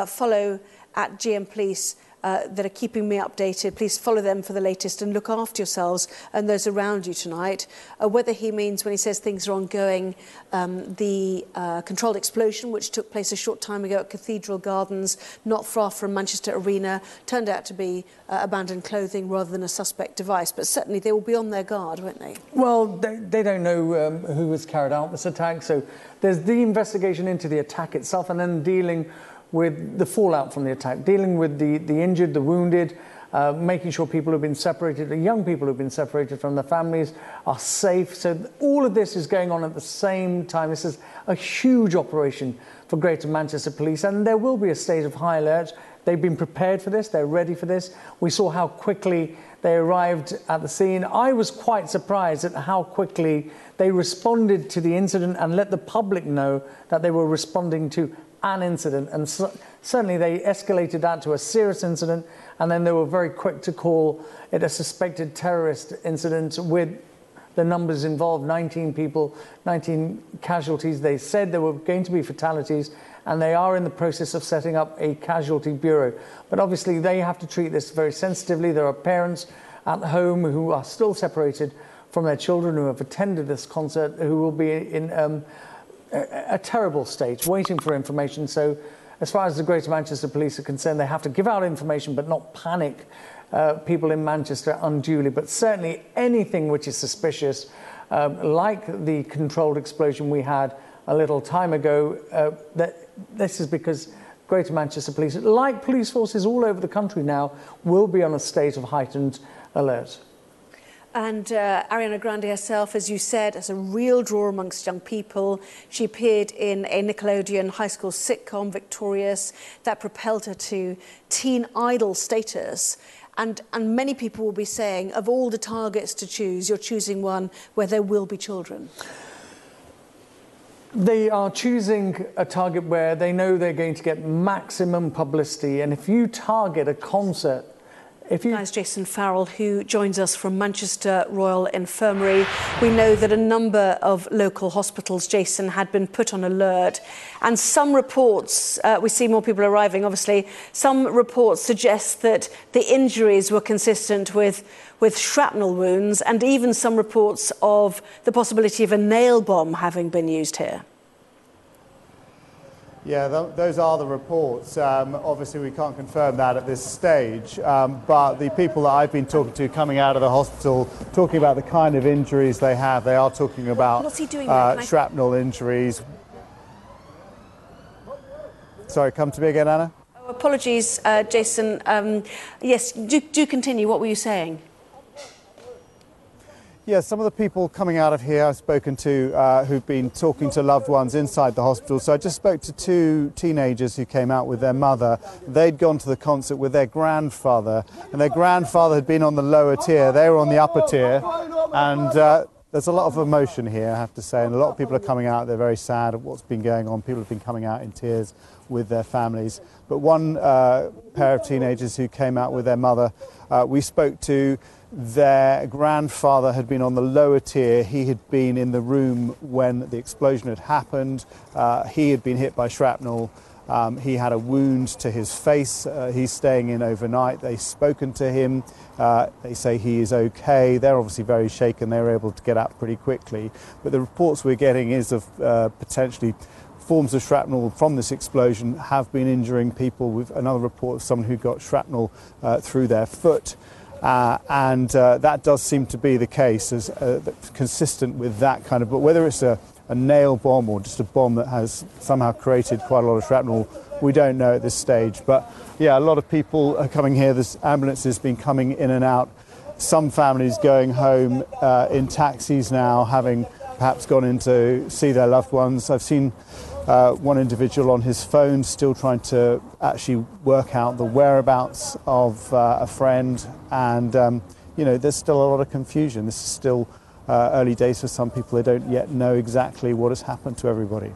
Follow at GM Police that are keeping me updated. Please follow them for the latest and look after yourselves and those around you tonight. Whether he means when he says things are ongoing, the controlled explosion which took place a short time ago at Cathedral Gardens, not far from Manchester Arena, turned out to be abandoned clothing rather than a suspect device. But certainly they will be on their guard, won't they? Well, they don't know who has carried out this attack. So there's the investigation into the attack itself and then dealing with the fallout from the attack, dealing with the injured, the wounded, making sure people who've been separated, the young people who've been separated from their families are safe. So all of this is going on at the same time. This is a huge operation for Greater Manchester Police, and there will be a state of high alert. They've been prepared for this. They're ready for this. We saw how quickly they arrived at the scene. I was quite surprised at how quickly they responded to the incident and let the public know that they were responding to an incident, and certainly they escalated that to a serious incident, and then they were very quick to call it a suspected terrorist incident with the numbers involved, 19 people, 19 casualties. They said there were going to be fatalities, and they are in the process of setting up a casualty bureau. But obviously they have to treat this very sensitively. There are parents at home who are still separated from their children who have attended this concert, who will be in a terrible state, waiting for information. So as far as the Greater Manchester Police are concerned, they have to give out information but not panic people in Manchester unduly. But certainly anything which is suspicious, like the controlled explosion we had a little time ago, this is because Greater Manchester Police, like police forces all over the country now, will be on a state of heightened alert. And Ariana Grande herself, as you said, is a real draw amongst young people. She appeared in a Nickelodeon high school sitcom, Victorious, that propelled her to teen idol status. and many people will be saying, of all the targets to choose, you're choosing one where there will be children. They are choosing a target where they know they're going to get maximum publicity, and if you target a concert, Guys, Jason Farrell, who joins us from Manchester Royal Infirmary. We know that a number of local hospitals, Jason, had been put on alert. And some reports, we see more people arriving, obviously, some reports suggest that the injuries were consistent with shrapnel wounds, and even some reports of the possibility of a nail bomb having been used here. Yeah, those are the reports. Obviously, we can't confirm that at this stage, but the people that I've been talking to coming out of the hospital, talking about the kind of injuries they have, they are talking about What's he doing shrapnel injuries. Sorry, come to me again, Anna. Oh, apologies, Jason. Yes, do continue. What were you saying? Yeah, some of the people coming out of here I've spoken to who've been talking to loved ones inside the hospital. So I just spoke to two teenagers who came out with their mother. They'd gone to the concert with their grandfather, and their grandfather had been on the lower tier. They were on the upper tier, and there's a lot of emotion here, I have to say, and a lot of people are coming out. They're very sad at what's been going on. People have been coming out in tears with their families. But one pair of teenagers who came out with their mother, we spoke to. Their grandfather had been on the lower tier. He had been in the room when the explosion had happened. He had been hit by shrapnel. He had a wound to his face. He's staying in overnight. They've spoken to him. They say he is okay. They're obviously very shaken. They were able to get out pretty quickly. But the reports we're getting is of potentially forms of shrapnel from this explosion have been injuring people. With another report of someone who got shrapnel through their foot. And that does seem to be the case, as consistent with that kind of, but whether it's a nail bomb or just a bomb that has somehow created quite a lot of shrapnel, we don't know at this stage. But yeah, a lot of people are coming here. There's ambulances been coming in and out. Some families going home in taxis now, having perhaps gone in to see their loved ones. I've seen one individual on his phone still trying to actually work out the whereabouts of a friend, and you know, there's still a lot of confusion. This is still early days for some people. They don't yet know exactly what has happened to everybody.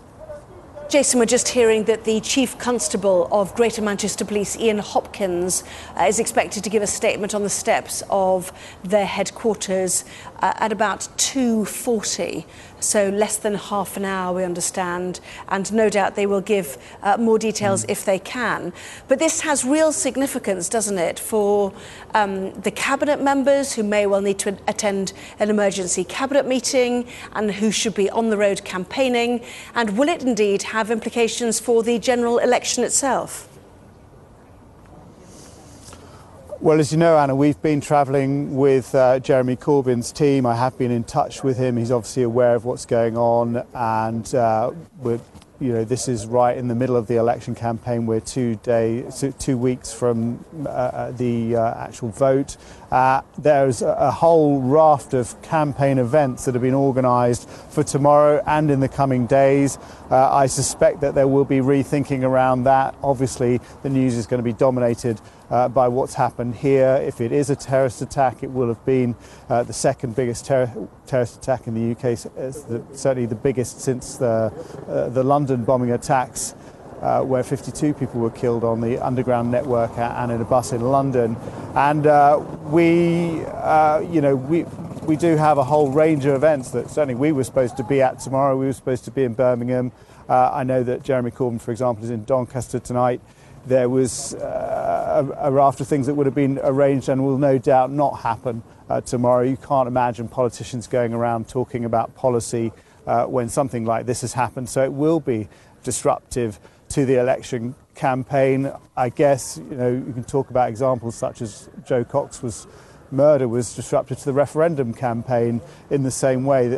Jason, we're just hearing that the Chief Constable of Greater Manchester Police, Ian Hopkins, is expected to give a statement on the steps of their headquarters at about 2:40. So less than half an hour, we understand, and no doubt they will give more details if they can. But this has real significance, doesn't it, for the cabinet members who may well need to attend an emergency cabinet meeting and who should be on the road campaigning, and will it indeed have implications for the general election itself? Well, as you know, Anna, we've been travelling with Jeremy Corbyn's team. I have been in touch with him. He's obviously aware of what's going on, and this is right in the middle of the election campaign. We're 2 weeks from the actual vote. There's a whole raft of campaign events that have been organised for tomorrow and in the coming days. I suspect that there will be rethinking around that. Obviously, the news is going to be dominated by what's happened here. If it is a terrorist attack, it will have been the second biggest terrorist attack in the UK, certainly the biggest since the London bombing attacks, where 52 people were killed on the underground network and in a bus in London. And we do have a whole range of events that certainly we were supposed to be at tomorrow. We were supposed to be in Birmingham. I know that Jeremy Corbyn, for example, is in Doncaster tonight. There was a raft of things that would have been arranged and will no doubt not happen tomorrow. You can't imagine politicians going around talking about policy when something like this has happened. So it will be disruptive to the election campaign. I guess, you can talk about examples such as Joe Cox's murder was disruptive to the referendum campaign in the same way.